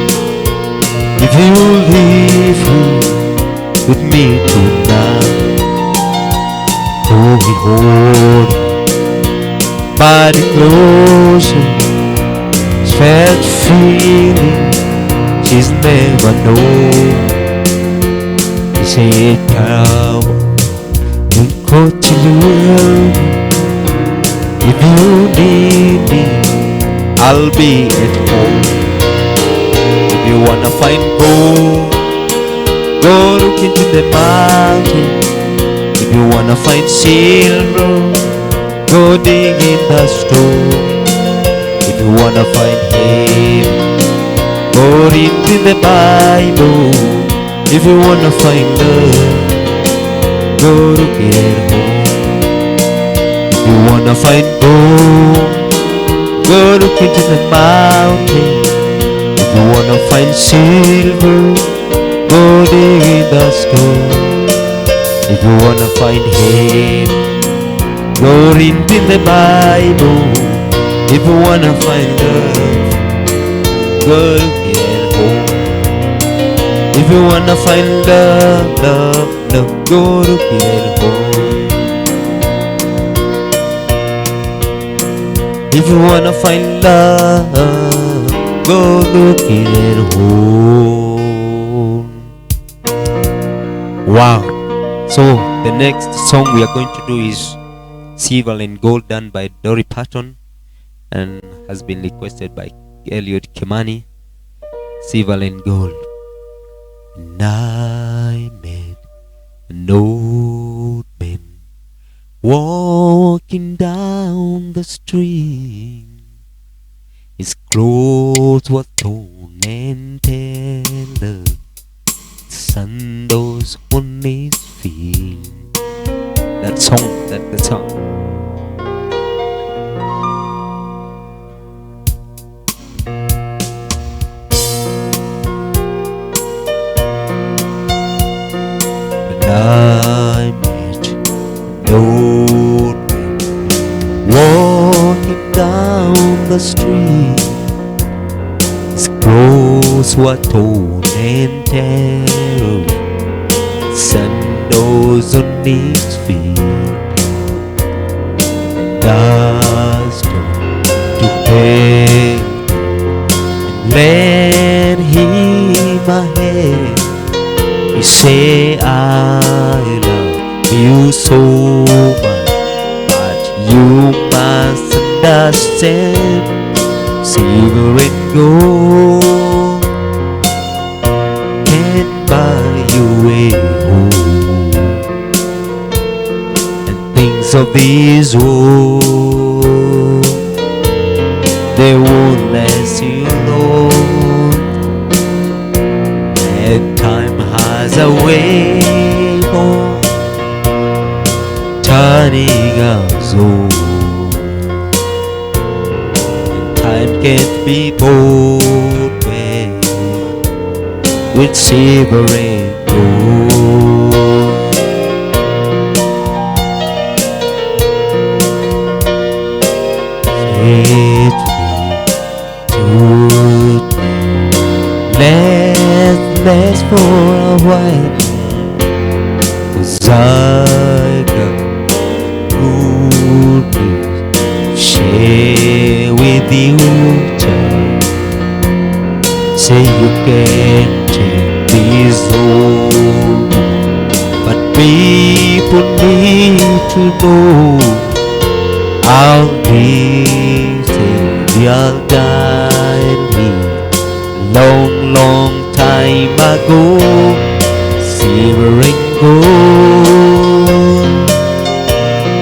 if you leave with me tonight? Oh, he hold body closer, felt feeling she's never known. He said, "Come, you could love me. If you need me, I'll be at home. If you wanna find gold, go look into the mountain. If you wanna find silver, go dig in the stone. If you wanna find heaven, go read in the Bible. If you wanna find love, go look at home. If you wanna find gold, go look into the mountain. If you wanna find silver, go dig in the stone. If you wanna find heaven, go read in the Bible. If you wanna find love, go look at home. If you wanna find love, go look at home. If you wanna find love, go look at home. Wow. So the next song we are going to do is Silver and Gold, done by Dolly Parton. and has been requested by Elliot Kimani, Silver and Gold. And I met an old man walking down the street. His clothes were torn and tattered, sandals on his feet. That song, that song. But I met an old man walking down the street. His clothes were torn and tattered, sandals on his feet. And I stood to pay and lend him a hand. He said, I love you so much, but you must understand, silver and gold can buy you a home, and things of this world, they won't last you long. And time has a way of turning us old. Time can't be bought back with silver and gold. Let's for a while, 'cause I got good news to share with you, child. Say you can't change this old, but people need to know I'll be Savior died here long, long time ago. Silver and gold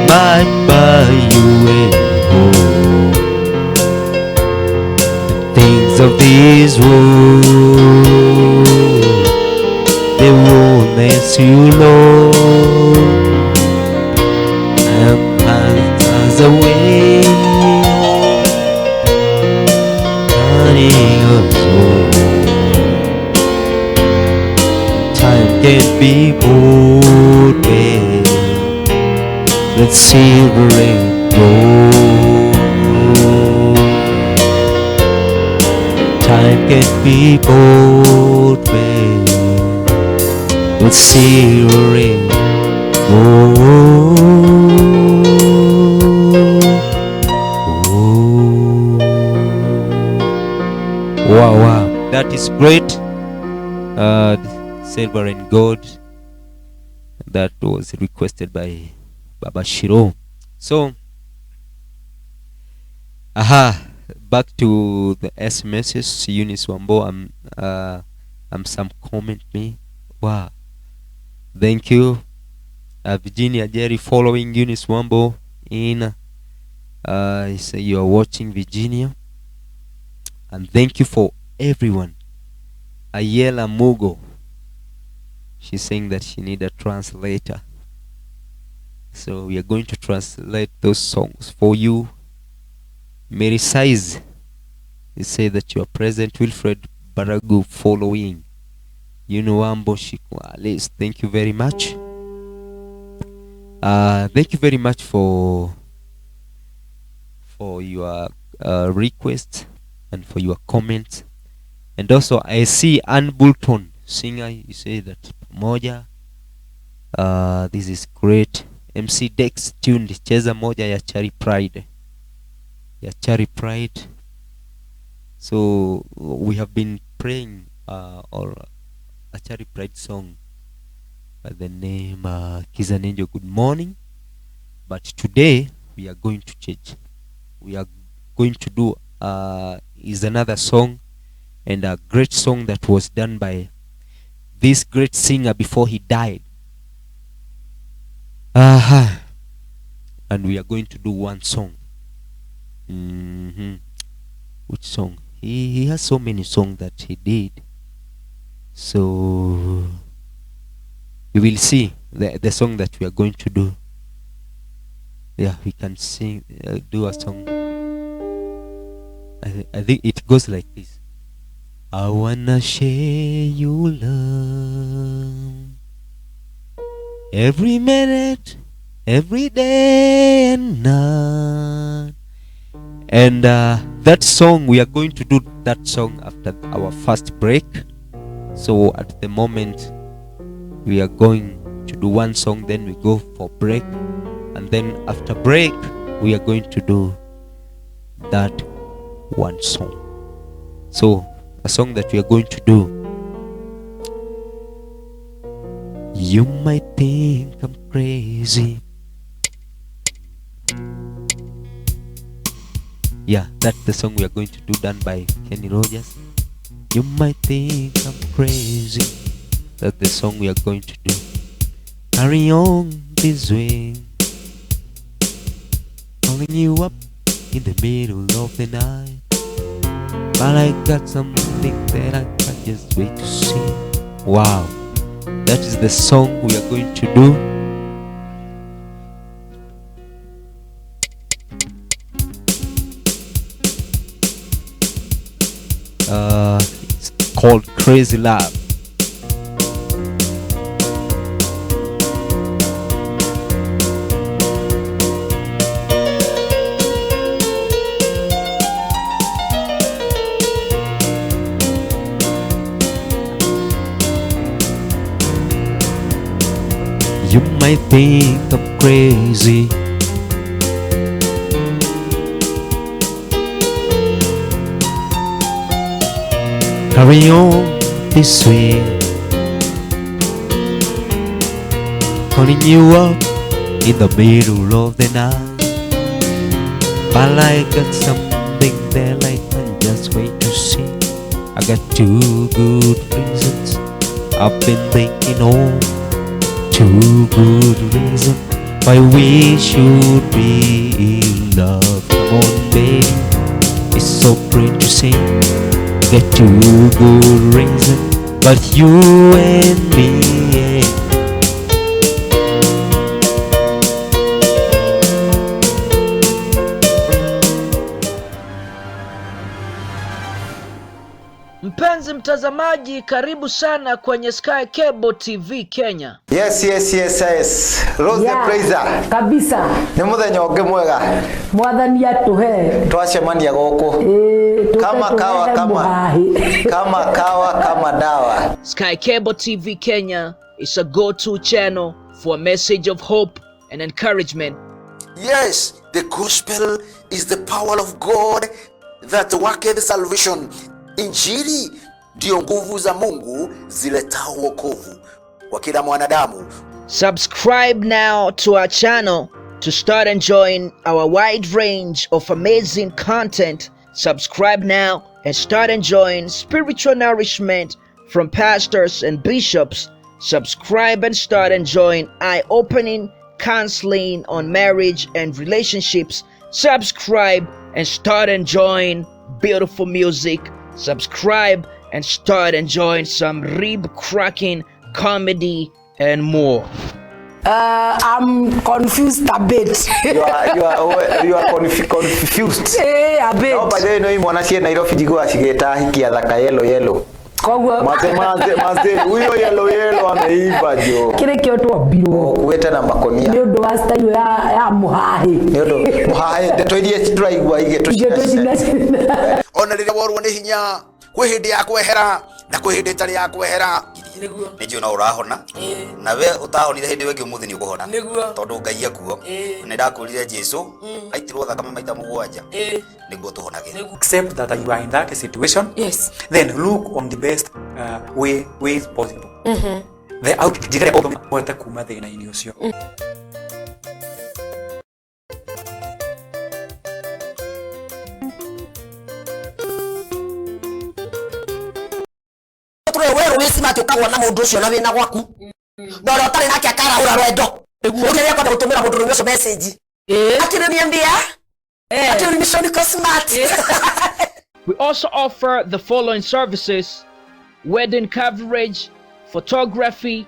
might buy you a home, and things of this world, they won't last you long. And as a way turning us old, time can't be bought with silver and gold. Time can't be bought with silver and gold. Wow, wow, that is great. Silver and gold, that was requested by Baba Shiro. So back to the SMSs. Eunice Wambo, I'm some comment me. Wow, thank you. Virginia Jerry following Eunice Wambo in say you are watching Virginia, and thank you for everyone. Ayela Mugo, she's saying that she need a translator, so we are going to translate those songs for you. Mary Size, you say that you are present. Wilfred Baragu following. Yunuambo Shikwa Alice, thank you very much. Thank you very much for your request and for your comment. And also I see Ann Bulton, singer, you say that moja. This is great. MC Dex tuned cheza moja ya Cherry Pride. Ya Cherry Pride. So we have been praying or a Cherry Pride song by the name Kizanenjo Good Morning. But today we are going to change. We are going to do is another song, and a great song that was done by this great singer before he died. And we are going to do one song. Which song? He has so many songs that he did. So you will see the song that we are going to do. Yeah, we can sing, do a song. I think it goes like this. I wanna share you love every minute, every day and night. And that song, we are going to do that song after our first break. So at the moment we are going to do one song, then we go for break, and then after break we are going to do that one song. So a song that we are going to do, you might think I'm crazy. Yeah, that's the song we are going to do, done by Kenny Rogers. You might think I'm crazy. That's the song we are going to do. Carry on this way, calling you up in the middle of the night, but I got something that I can't just wait to see. Wow, that is the song we are going to do. It's called Crazy Love. You might think I'm crazy, carry on this way, calling you up in the middle of the night, but I got something that I can just wait to see. I got two good reasons I've been thinking on. Two good reasons why we should be in love. Come on, baby, it's so pretty to say. Get two good reasons, but you and me, yeah. Mpenzi mtazamaji, karibu sana kwenye Sky Cable TV Kenya. Yes. Rose the Praiser. Kabisa. Ni muthenya ungi mwega. Mwathani atuhe. Twacemania guku. Kama kawa kama dawa. Sky Cable TV Kenya is a go-to channel for a message of hope and encouragement. Yes, the gospel is the power of God that worketh salvation. Injili ndio nguvu za Mungu ziletao wokovu kwa kila mwanadamu. Subscribe now to our channel to start enjoying our wide range of amazing content. Subscribe now and start enjoying spiritual nourishment from pastors and bishops. Subscribe and start enjoying eye-opening counseling on marriage and relationships. Subscribe and start enjoying beautiful music. Subscribe and start enjoying some rib-cracking comedy and more. I'm confused a bit. You are confused. A bit. No, by the way, no imwana cie Nairobi jigwa cigeta hiki athaka yellow. Kogwa Maze huyo yellow ameiva jo. kile kioto biro. Kuweta na makonia. Ndio ndo style ya muhahi. Ndio muhahi ndetoirie turaigwa ige tucina. Ona rire worwo ni hinya kwi hindi ya kwehera na kwi hindi tari ya kwehera. Nĩguo na ũrahona na we ũtahonire hĩndĩ wengĩ ũmũthĩ nĩ ũkũhona tondũ Ngai akuo nĩ ndakũrire Jesũ aitirwo thakame maita mũgwanja nĩguo tũhonage. Accept that you are in that situation. Yes. Then look on the best ways possible. The out jigere odo mwete kuma thĩna-inĩ ũcio. wisi mati ukagwa na mundu ucio na wina gwaku na ro tari nake akarahura rwendo ukiria kwa gutumira mundu ucio message akire niambia akire ni shoni smart. We also offer the following services: wedding coverage, photography,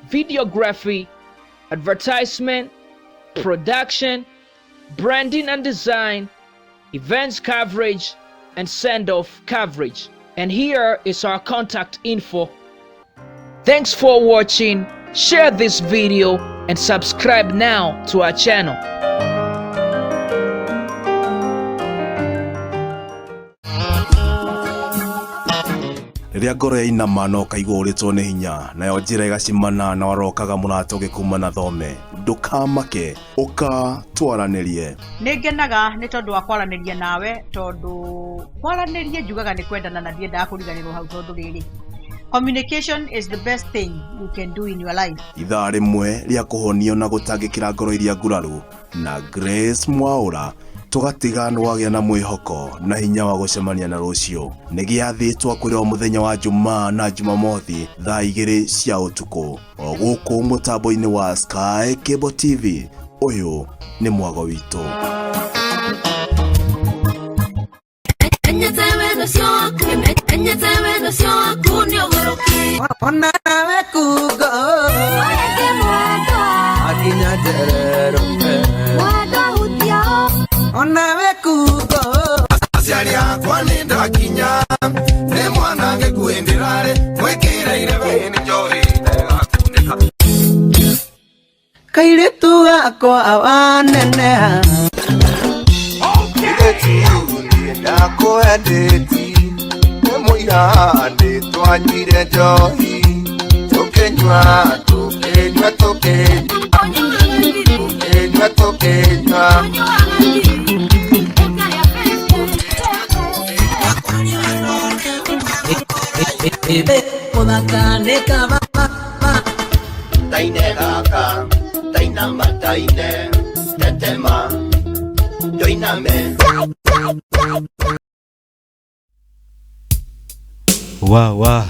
videography, advertisement, production, branding and design, events coverage, and send-off coverage. And here is our contact info. Thanks for watching. Share this video and subscribe now to our channel. Riria ngoro yainama no kaigua uritwo ni hinya nayo njira igacimana na warokaga mũratoge kuma na thome ndukamake uka twaranirie. Ningenaga ni tondu wa kwaraniria nawe tondu kwaraniria njugaga ni kwendana na ndiendaga kuriganirwo hau tondu riri communication is the best thing you can do in your life. Ithaa rimwe ria kuhonio na gutangikira ngoro iria nguraru na Grace Mwaura tugatiga nwagia na mwihoko na hinya wa gucemania na rucio ni giathitwo kwira muthenya wa Jumaa na Jumamothi thaa 2 cia utuku o guku mutambo-ini wa Sky Cable TV. Uyu ni mwago witu. Ona nawe kugo akinya terero ona we kugo aciari akwa ni ndakinya ne mwana ngekuenderare mwekireire bene njori ndegakundika kairitu gakwa awaneneha ndakwendeti mũira ndĩtwanyuire njohi tũkĩnyua Muthaka taine gaka taina mataine tetema doiname. Wow.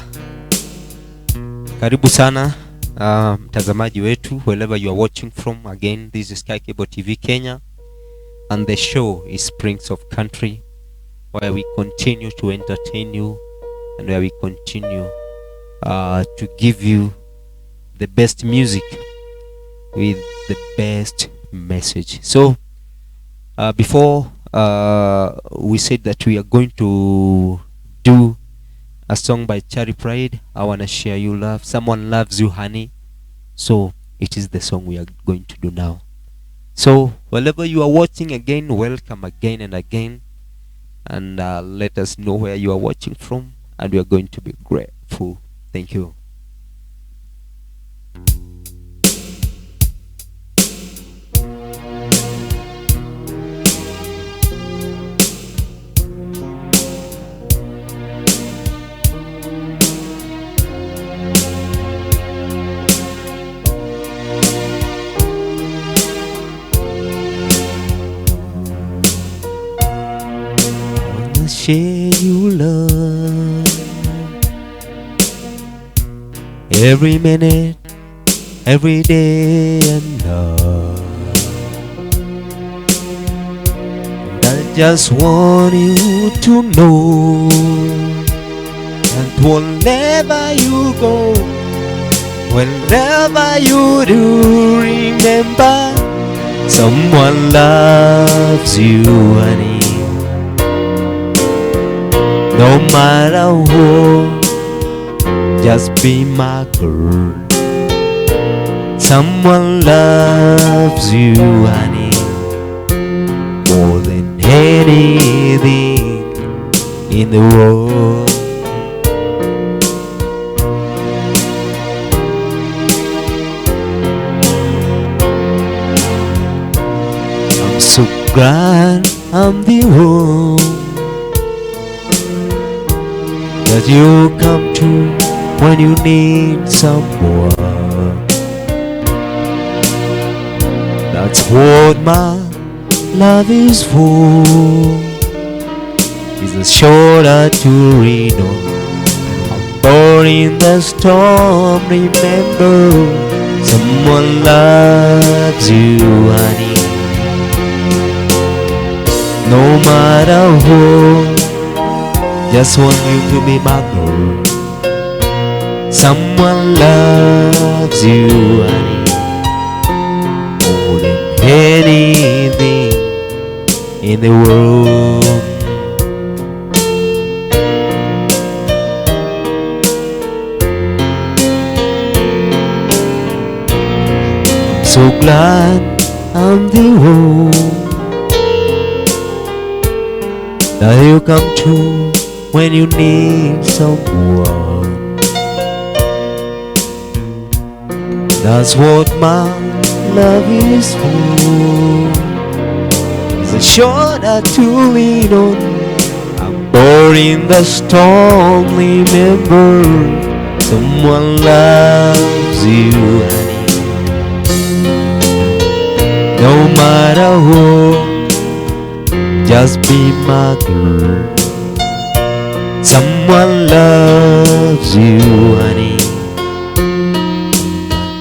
Karibu sana mtazamaji wetu wherever you are watching from. Again, this is Sky Cable TV Kenya and the show is Springs of Country, where we continue to entertain you and where we continue to give you the best music with the best message. So before we said that we are going to do a song by Cherry Pride, I want to share you love. Someone loves you, honey. So it is the song we are going to do now. So wherever you are watching, again, welcome again and again, and let us know where you are watching from, and we are going to be grateful. Thank you. Share you love every minute, every day and night. And I just want you to know that wherever you go, wherever you do, remember someone loves you, honey. No matter what, just be my girl. Someone loves you, honey, more than anything in the world. I'm so glad I'm the one that you come to when you need someone. That's what my love is for. It's a shoulder to lean on, a born in the storm, remember someone loves you, honey. No matter what, just want you to be my girl. Someone loves you, honey, more than anything in the world. I'm so glad I'm the one that you come to when you need someone. That's what my love is for. It's a shoulder to lean on. I'm born in the storm, remember someone loves you, honey. No matter what, just be my girl. Someone loves you, honey.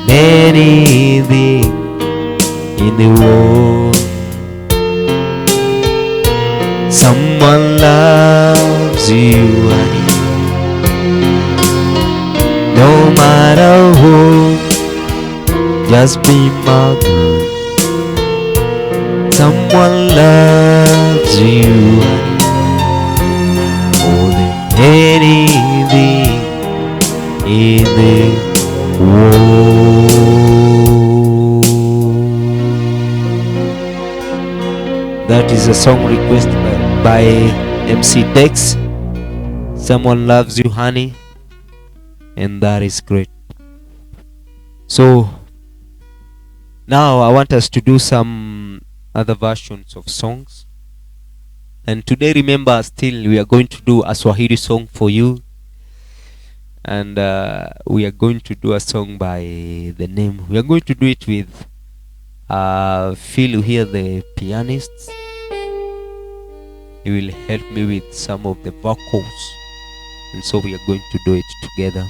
Anything in the world. Someone loves you, honey. No matter what, just be my girl. Someone loves you, honey, more than anything in the world. That is a song requested by MC Dex. Someone loves you, honey, and that is great. So now I want us to do some other versions of songs, and today, remember, still we are going to do a Swahili song for you, and we are going to do a song by the name, we are going to do it with Phil here, the pianist. He will help me with some of the vocals, and so we are going to do it together.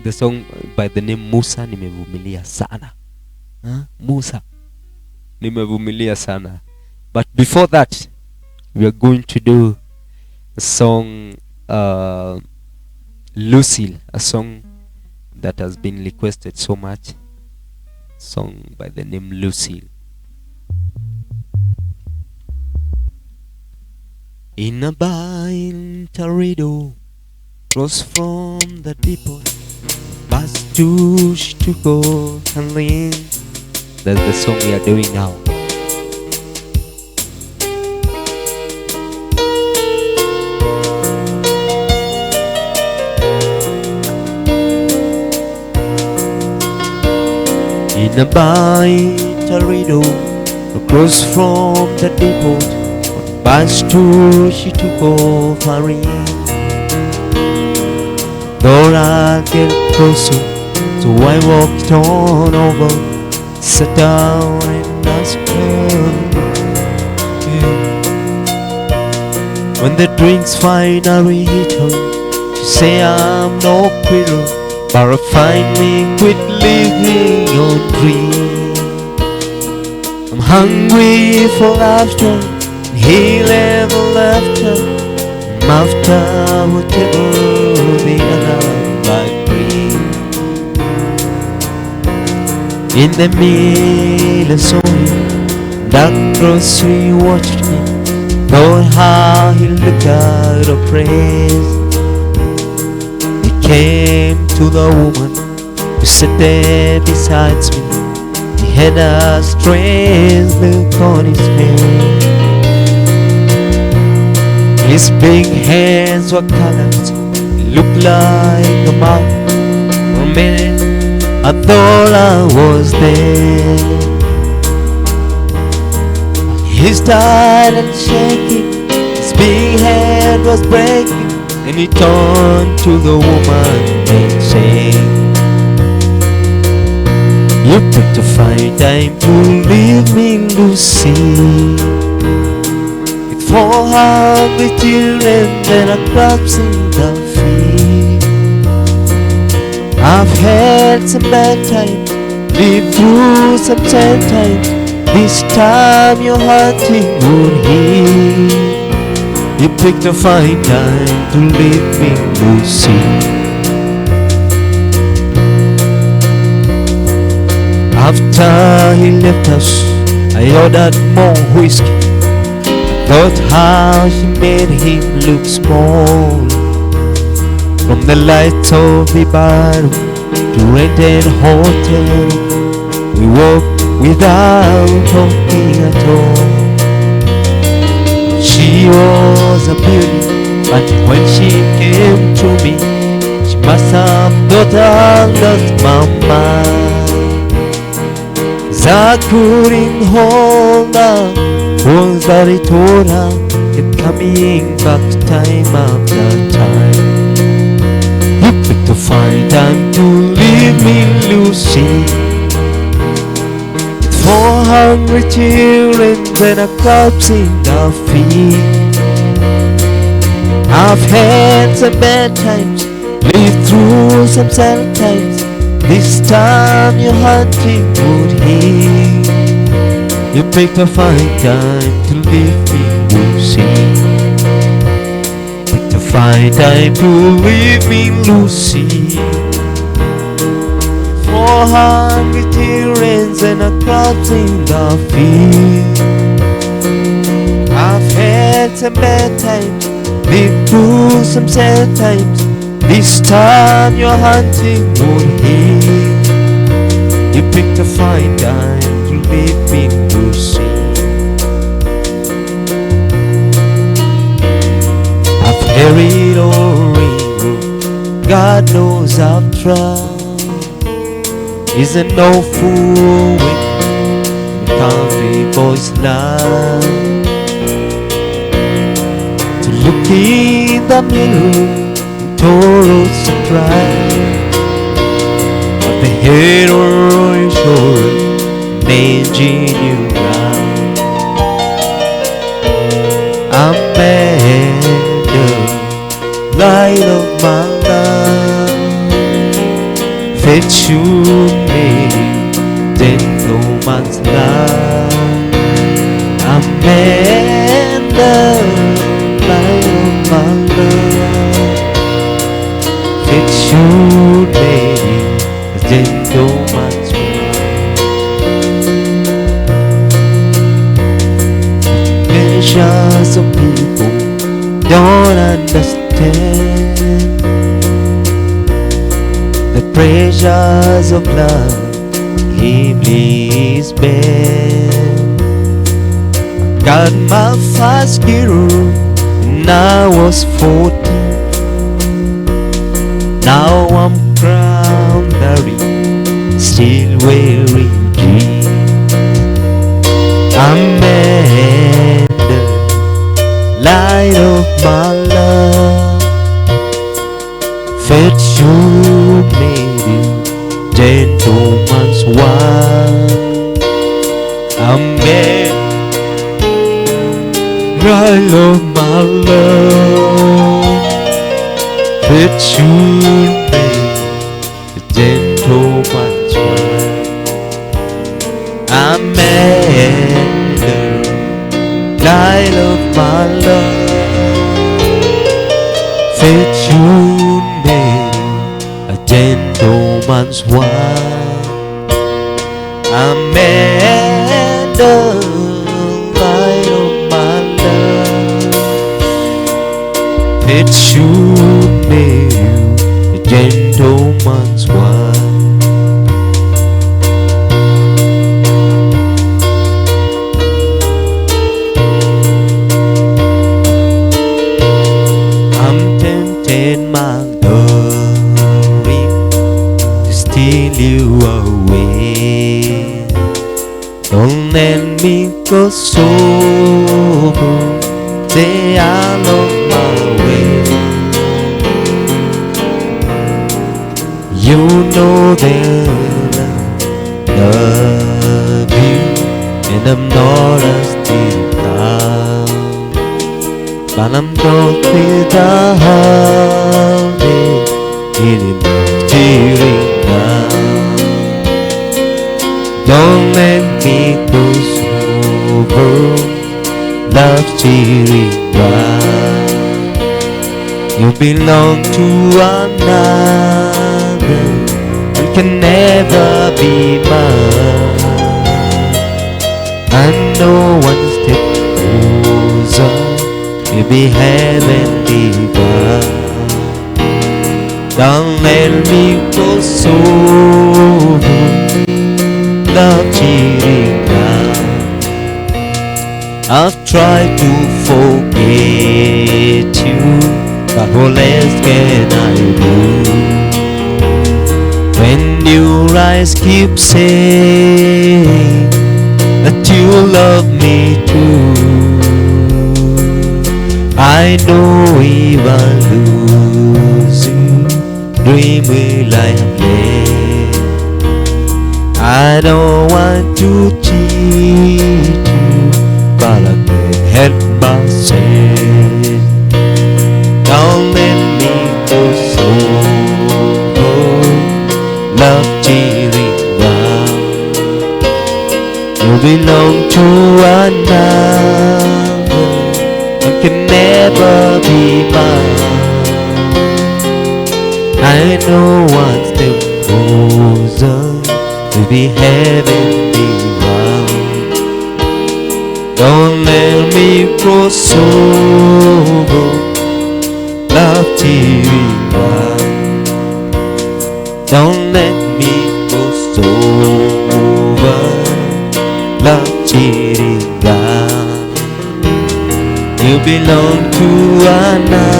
The song by the name Musa Nimevumilia Sana. Musa Nimevumilia Sana. But before that, we are going to do a song, Lucille, a song that has been requested so much. Song by the name Lucille. In a bind Torrido, close from the depot, bus to go and lean. That's the song we are doing now. In a bind Torrido, across from the depot, bus to go and though I get closer, so I walked on over, sat down and asked her. When the drinks finally hit her, she say I'm no quitter, but I finally quit living on dreams. I'm hungry for laughter, he never left her. I'm after whatever the other might bring. In the middle I saw him, that grocery watched me, thought how he looked out of praise. He came to the woman who sat there beside me. He had a strange look on his face. His big hands were colored, looked like a mouth. For a minute I thought I was dead. He started shaking, his big hand was breaking, and he turned to the woman and said, you better find time to leave me, Lucy. For hungry children and a crops in the field. I've had some bad times, lived through some sad times. This time your hunting would heal. You picked a fine time to leave me, Lucy. After he left us, I ordered more whiskey. I thought how she made him look small. From the lights of the bar to rented hotel, we walked without talking at all. She was a beauty, but when she came to me, she must have thought I lost my mind. I couldn't hold her, was that I told her, kept coming back time after time. You picked a fine time to leave me, Lucy. It's for hungry children and a corpse in the field. I've had some bad times, lived through some sad times. This time your hunting would heal. You picked a fine time to leave me, Lucy. Picked a fine time to leave me, Lucy. For hungry children and a crops in the field. I've had some bad times, lived through some sad times. This time your hunting would heal. You picked a fine time to leave me, Lucy. I've harried or ringo, God knows I've tried. Isn't no fool when the country boys lie. To look in the mirror, total surprise, but the hero is sure managing you right. I'm mad, the light of my life, fetch you me, gentleman's life. I'm mad, the light of my life, it should make a gentleman's wife. Millions of people don't understand the pressures of love. Him is bad. Got my first girl when I was 14. Now I'm crowned married, still wearing jeans. I'm mad, the light of my love, fetch you made you gentleman's wife. I'm mad, light of my love, fetch you made a gentleman's wife. I'm mad, light of my love, fetch you made a gentleman's wife. I'm mad, light of my love, fetch you made you a gentleman's wife. I'm tempted, my darling, to steal you away. Don't let me go sober, say I'm on my way. You know that I love you, and I'm not a still proud. with a honey in Mirera. Don't let me go sober, love Mirera. You belong to another and can never be mine. And no one step closer, you'll be heaven divine. Don't let me go sober, love Mirera. I've tried to forget you, but what else can I do? When your eyes keep saying that you love me too, I know if I lose you, dream will I have played. I don't want to cheat you, but I can't help myself. Don't let me go sober, love Mirera. You belong to another and can never be mine. I know one step closer, we'll be heaven divine. Don't let me go sober, love Mirera. Don't let me go sober, love Mirera. You belong to another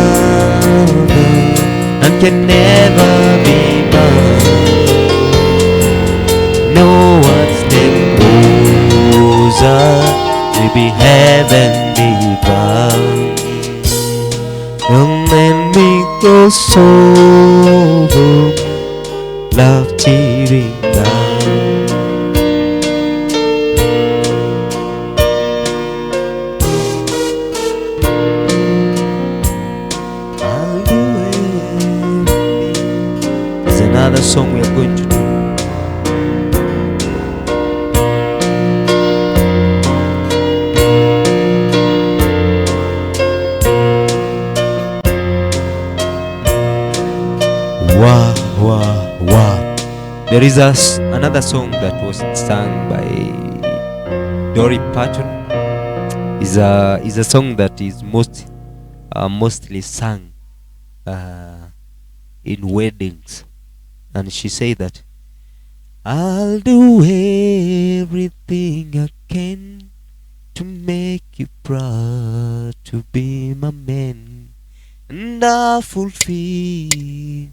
and can never be mine. No one step closer, we'll be heaven divine. Don't let me go sober, love Mirera. I'll do anything. There's another song we are going to do. Wow, wow, wow. There is another song that was sung by Dolly Parton. Is a song that is mostly sung in weddings, and she said that I'll do everything I can to make you proud to be my man, and I'll fulfill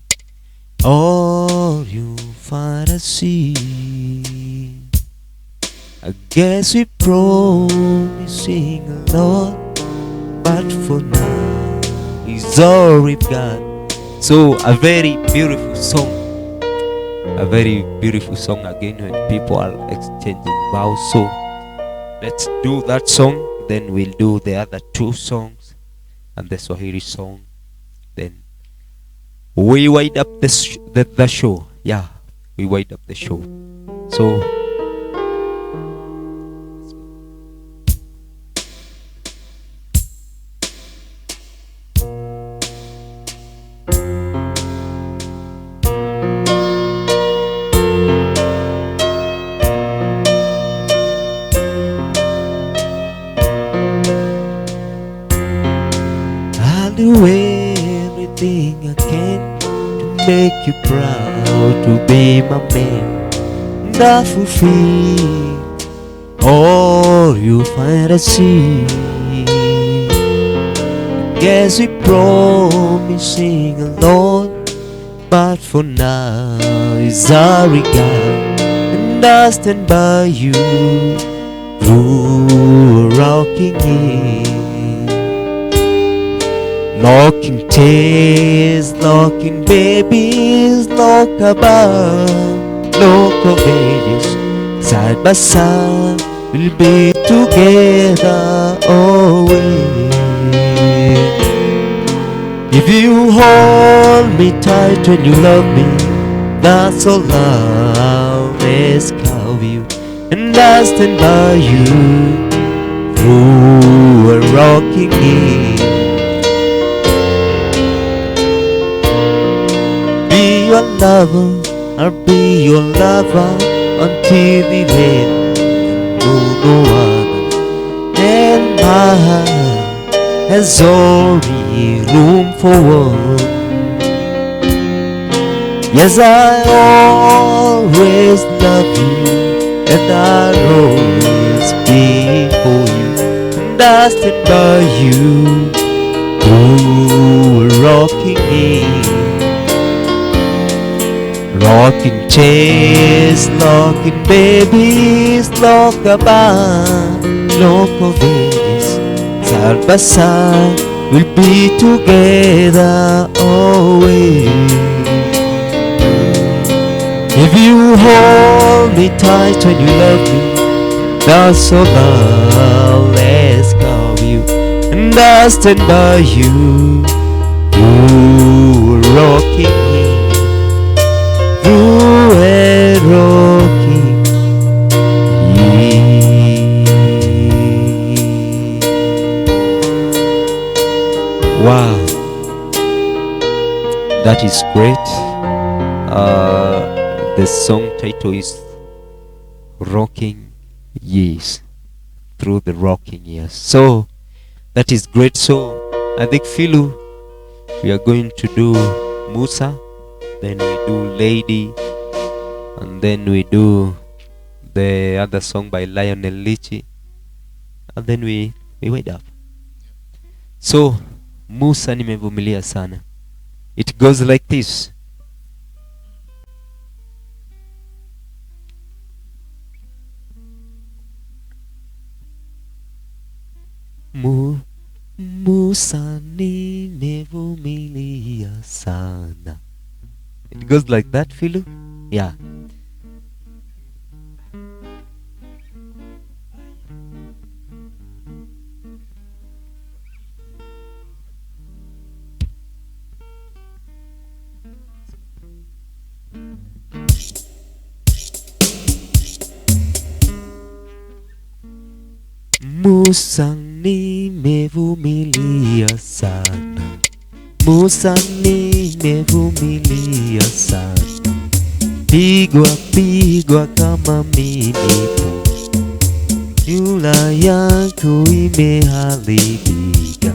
all your fantasy. I guess we promising a lot, but for now is all we've got. So a very beautiful song, again when people are exchanging vows. So let's do that song, then we'll do the other two songs and the Swahili song, then we wind up the show. Yeah, we wind up the show. So I'll do everything I can to make you proud to be my man, and I'll fulfill all your fantasy. Guess we promising a lot, but for now is our regard, and I stand by you through a rocking year. Locking tears, locking babies, lock above, lock of ages, side by side, we'll be together always. If you hold me tight when you love me, that's all I'll ask of you. And I stand by you through a rocking year. Be your lover, I'll be your lover until the end. No other, and my heart has only room for one. Yes, I always love you, and I'll always be for you, and I stand by you through a rocking year. Rocking chairs, rocking babies, rockabye, local babies, side by side, we'll be together always. If you hold me tight when you love me, that's all I'll ask of you, and I'll stand by you through a rocking year. Through a rocking year. Wow, that is great. The song title is Rocking Years, Through the Rocking Years. So that is great. So I think Philu, we are going to do Musa, then we do Lady, and then we do the other song by Lionel Richie, and then we wait up. So Musa nimevumilia sana. It goes like this. Musa nimevumilia sana. It goes like that, Philu? Yeah. Musa nimevumilia sana. Musa nimevumilia sana. Pigwa kama mimi tu. Nyula yangu imeharibika.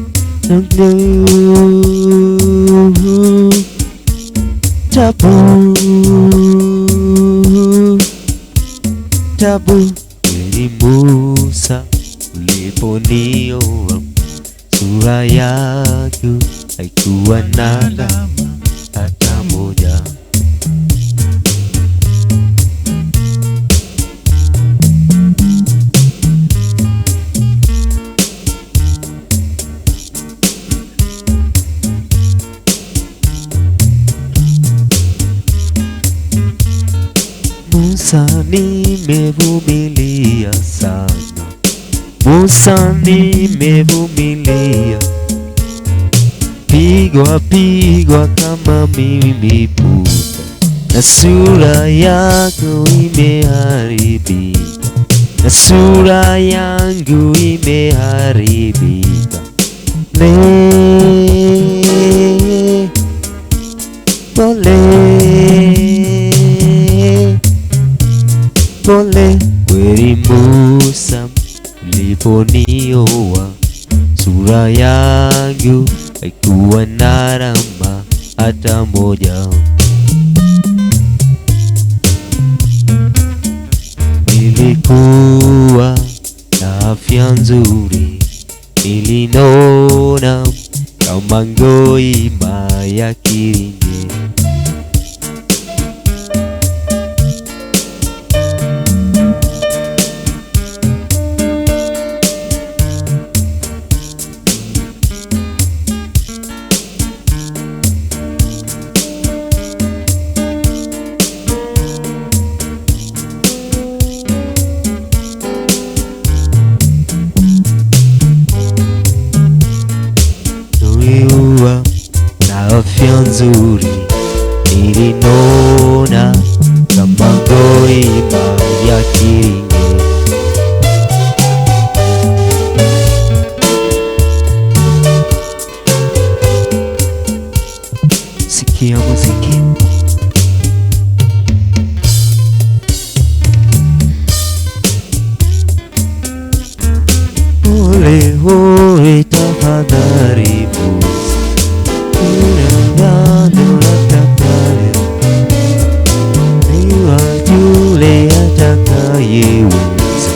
Tabu ni Musa uliponioa, sura yako haikuwa na alama hata moja. Musa nimevumilia sana. Musa nimevumilia. Pigwa kama mimi puta, na sura yako imeharibika, na sura yangu imeharibika. Pole kweli Musa uliponioa, sura yangu haikuwa na alama hata moja. Nilikuwa na afya nzuri, nilinona kama ngoima ya kiringe. nzuri nilinona kama ngoima ya kiringe. Sikia muziki. Ole ole tafadhali buzi unangano latakale niwa yule atakayeweza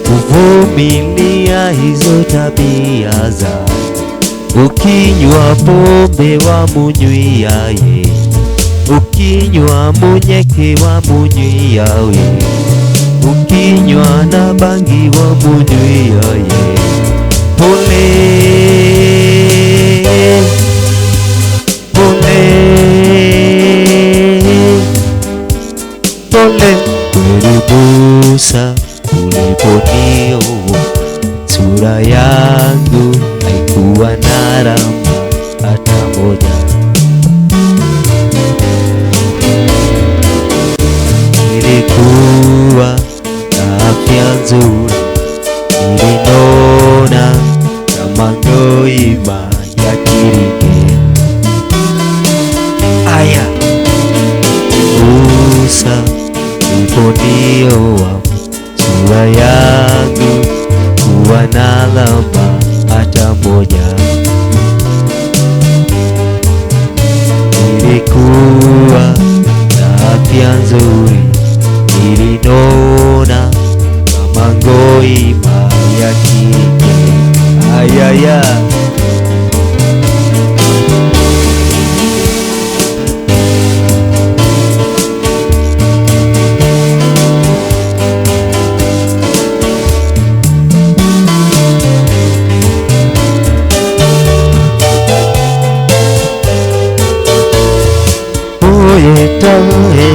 kuvumilia hizo tabia za ukinywa pombe wa munywiaye, ukinywa munyeke wa munywiawe, ukinywa na bangi wa munywiaye. Pole pole pole, ulibusa uliponio sura yangu haikuwa na rama hata moja. Nilikuwa na afya nzuri, nilinona kama ngoima ya kiringe. Aya usa uponioa sura yangu kuwa na alama hata moja. Nilikuwa na afya nzuri, nilinona kama ngoima ya kiringe. Ayaya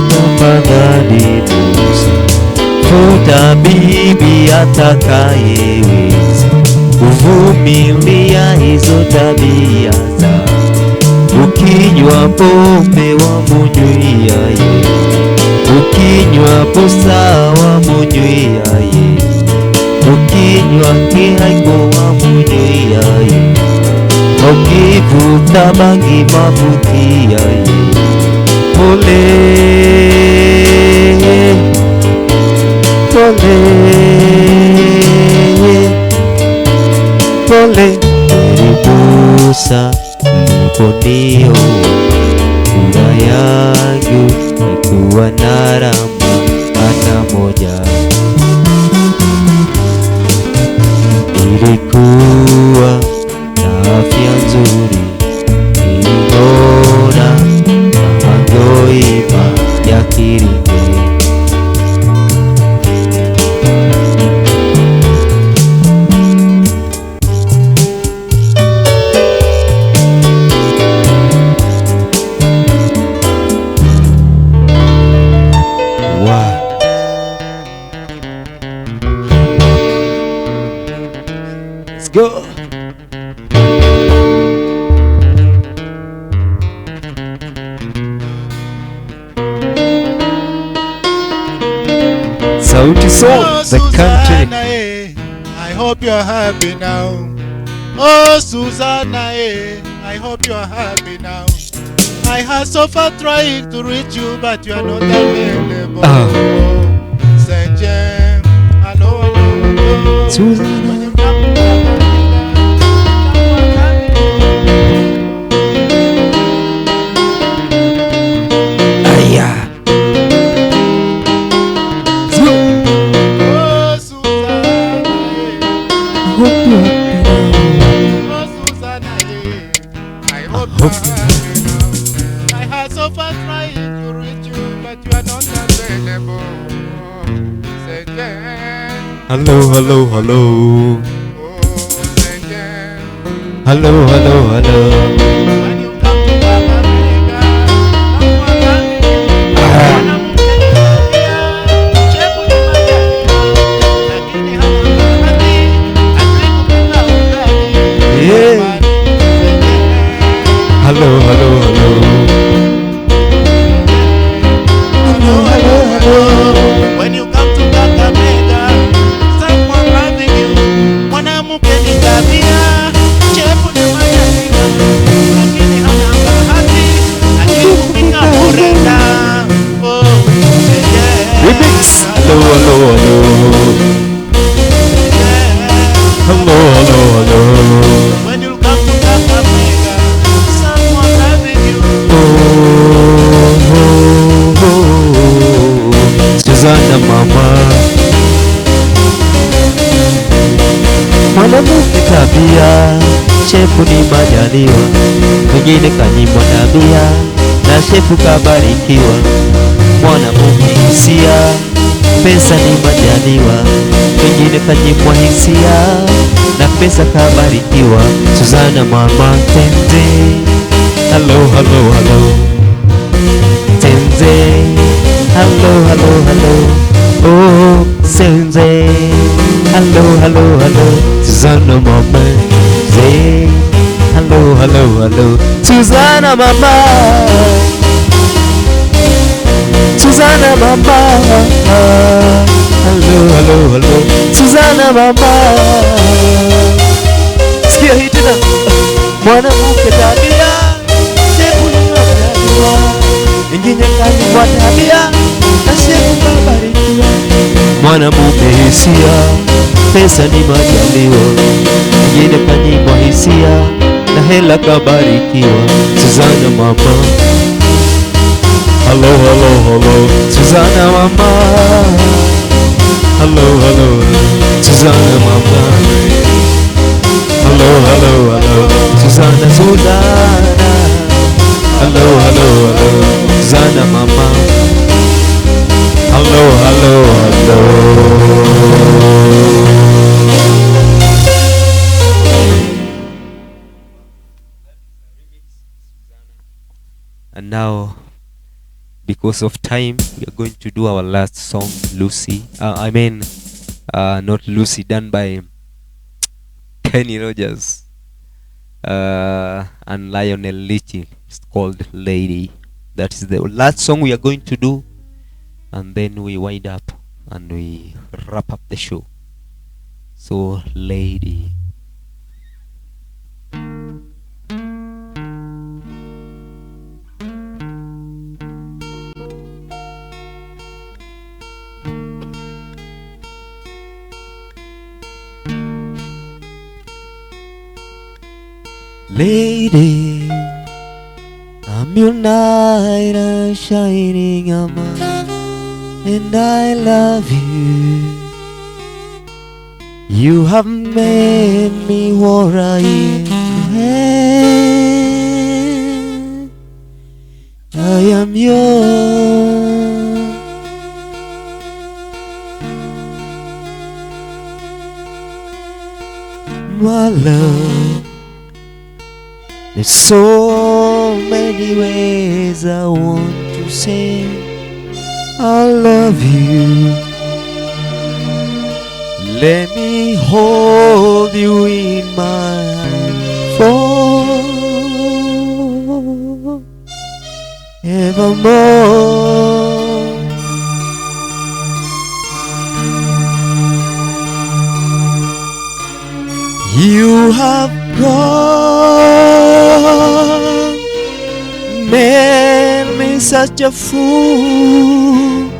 tafadhali buzi, futa bibi atakayeweza kuvumilia hizo tabia za ukinywa pombe wa munywiaye, ukinywa posa wa munywiaye, ukinywa kihaiko wa munywiaye, ukivuta bangi mavutiaye. Pole pole pole, ulibusa uliponio sura yangu haikuwa na rama hata moja. Nilikuwa na afya nzuri, nilinona kama ngoima ya kiringe. Let's go. Sauti Sol, the country. I hope you're happy now. Oh, Susanna, I hope you're happy now. I have so far trying to reach you, but you are not available. Saint James, hello, hello. Susanna. Hello, hello, hello. Hello, hello, hello. Yeah. Hello, hello, hello. Hello, hello, hello. When you come to Africa, someone loving you. Susanna mama, mwanamke tabia, shefu ni majaliwa, mwingine kanyimwa tabia na shefu kabarikiwa. Mwanamke hisia, pesa ni majaliwa, mwingine kanyimwa hisia na pesa kabarikiwa. Susanna mama tenze, hello hello hello, tenze, hello hello hello, oh tenze, hello hello hello, Susanna mama tenze, hello hello hello, Susanna mama, Susanna mama, hello hello hello, Susanna mama. Sikia hii tena. Mwanamke tabia, shefu ni majaliwa, mwingine kanyimwa tabia na shefu kabarikiwa. Mwanamume hisia, pesa ni majaliwa, mwingine kanyimwa hisia na hela kabarikiwa. Susanna mama, hello hello hello, Susanna mama, hello hello, Susanna mama, hello hello hello, Susanna Susanna, hello hello hello, Susanna mama, hello hello hello. And now, because of time, we are going to do our last song, Lucy. Not Lucy, done by Kenny Rogers and Lionel Richie. It's called Lady. That is the last song we are going to do, and then we wind up and we wrap up the show. So, Lady. Lady, I'm your knight, a shining armor, and I love you. You have made me what I am. I am yours. My love. There's so many ways I want to say I love you. Let me hold you in my arms forevermore. You have gone, made me such a fool.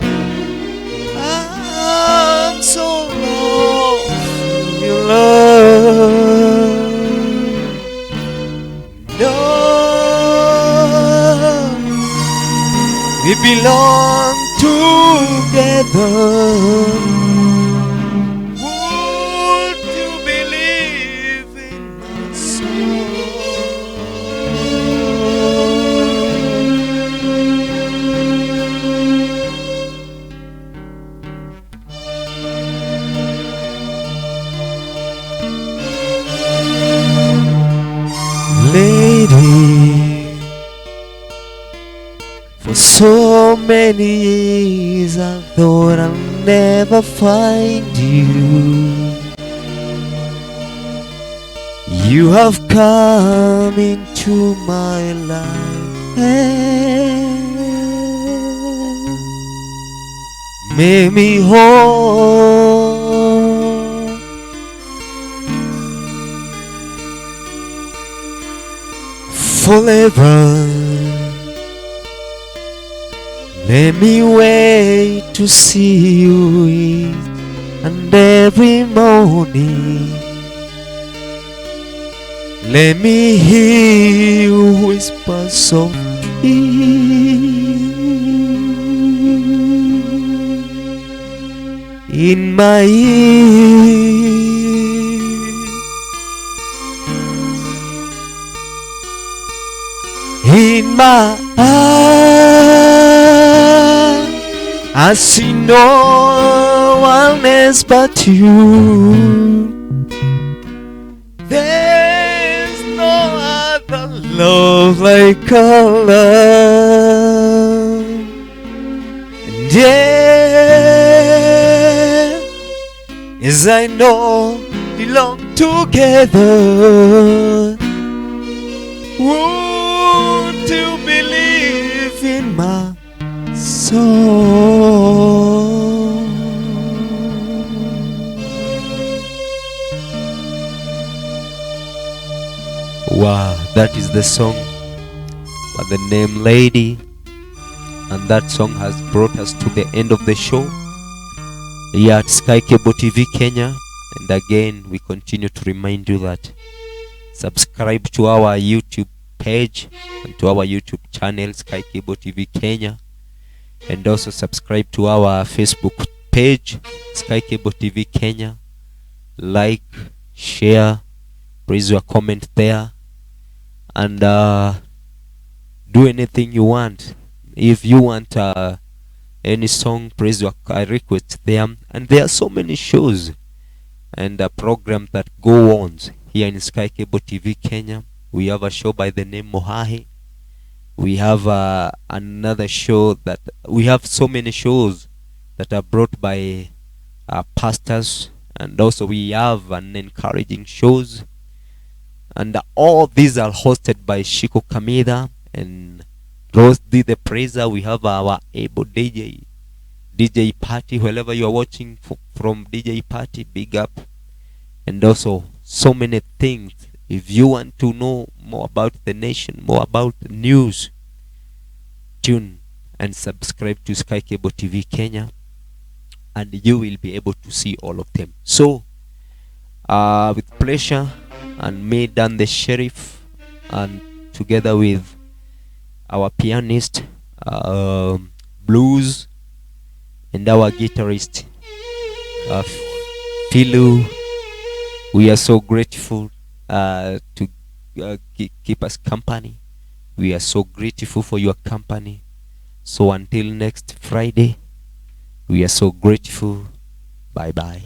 I'm so lost in your love. No, we belong together. Lady, for so many years I thought I'll never find you. You have come into my life and made me whole. Forever, let me wait to see you with and every morning. Let me hear you whisper softly in my ear. In my eyes, I see no one else but you. There's no other love like our love. And yeah, as I know we belong together. Won't you believe in my song? Wow, that is the song by the name Lady, and that song has brought us to the end of the show here at Sky Cable TV Kenya. And again, we continue to remind you that subscribe to our YouTube page and to our YouTube channel Sky Cable TV Kenya, and also subscribe to our Facebook page Sky Cable TV Kenya. Like, share, praise your comment there, and do anything you want. If you want any song, praise your request there. And there are so many shows and programs that go on here in Sky Cable TV Kenya. We have a show by the name Mohahi. We have another show that we have so many shows that are brought by pastors, and also we have an encouraging shows, and all these are hosted by Shiko Kamida and Rose D the Praiser. We have our able DJ Party, wherever you are watching from DJ Party, big up. And also so many things. If you want to know more about the nation, more about the news, tune and subscribe to Sky Cable TV Kenya, and you will be able to see all of them. So with pleasure, and me, Dan the Sheriff, and together with our pianist, blues, and our guitarist, Philu, we are so grateful to keep us company. We are so grateful for your company. So until next Friday, we are so grateful. Bye bye.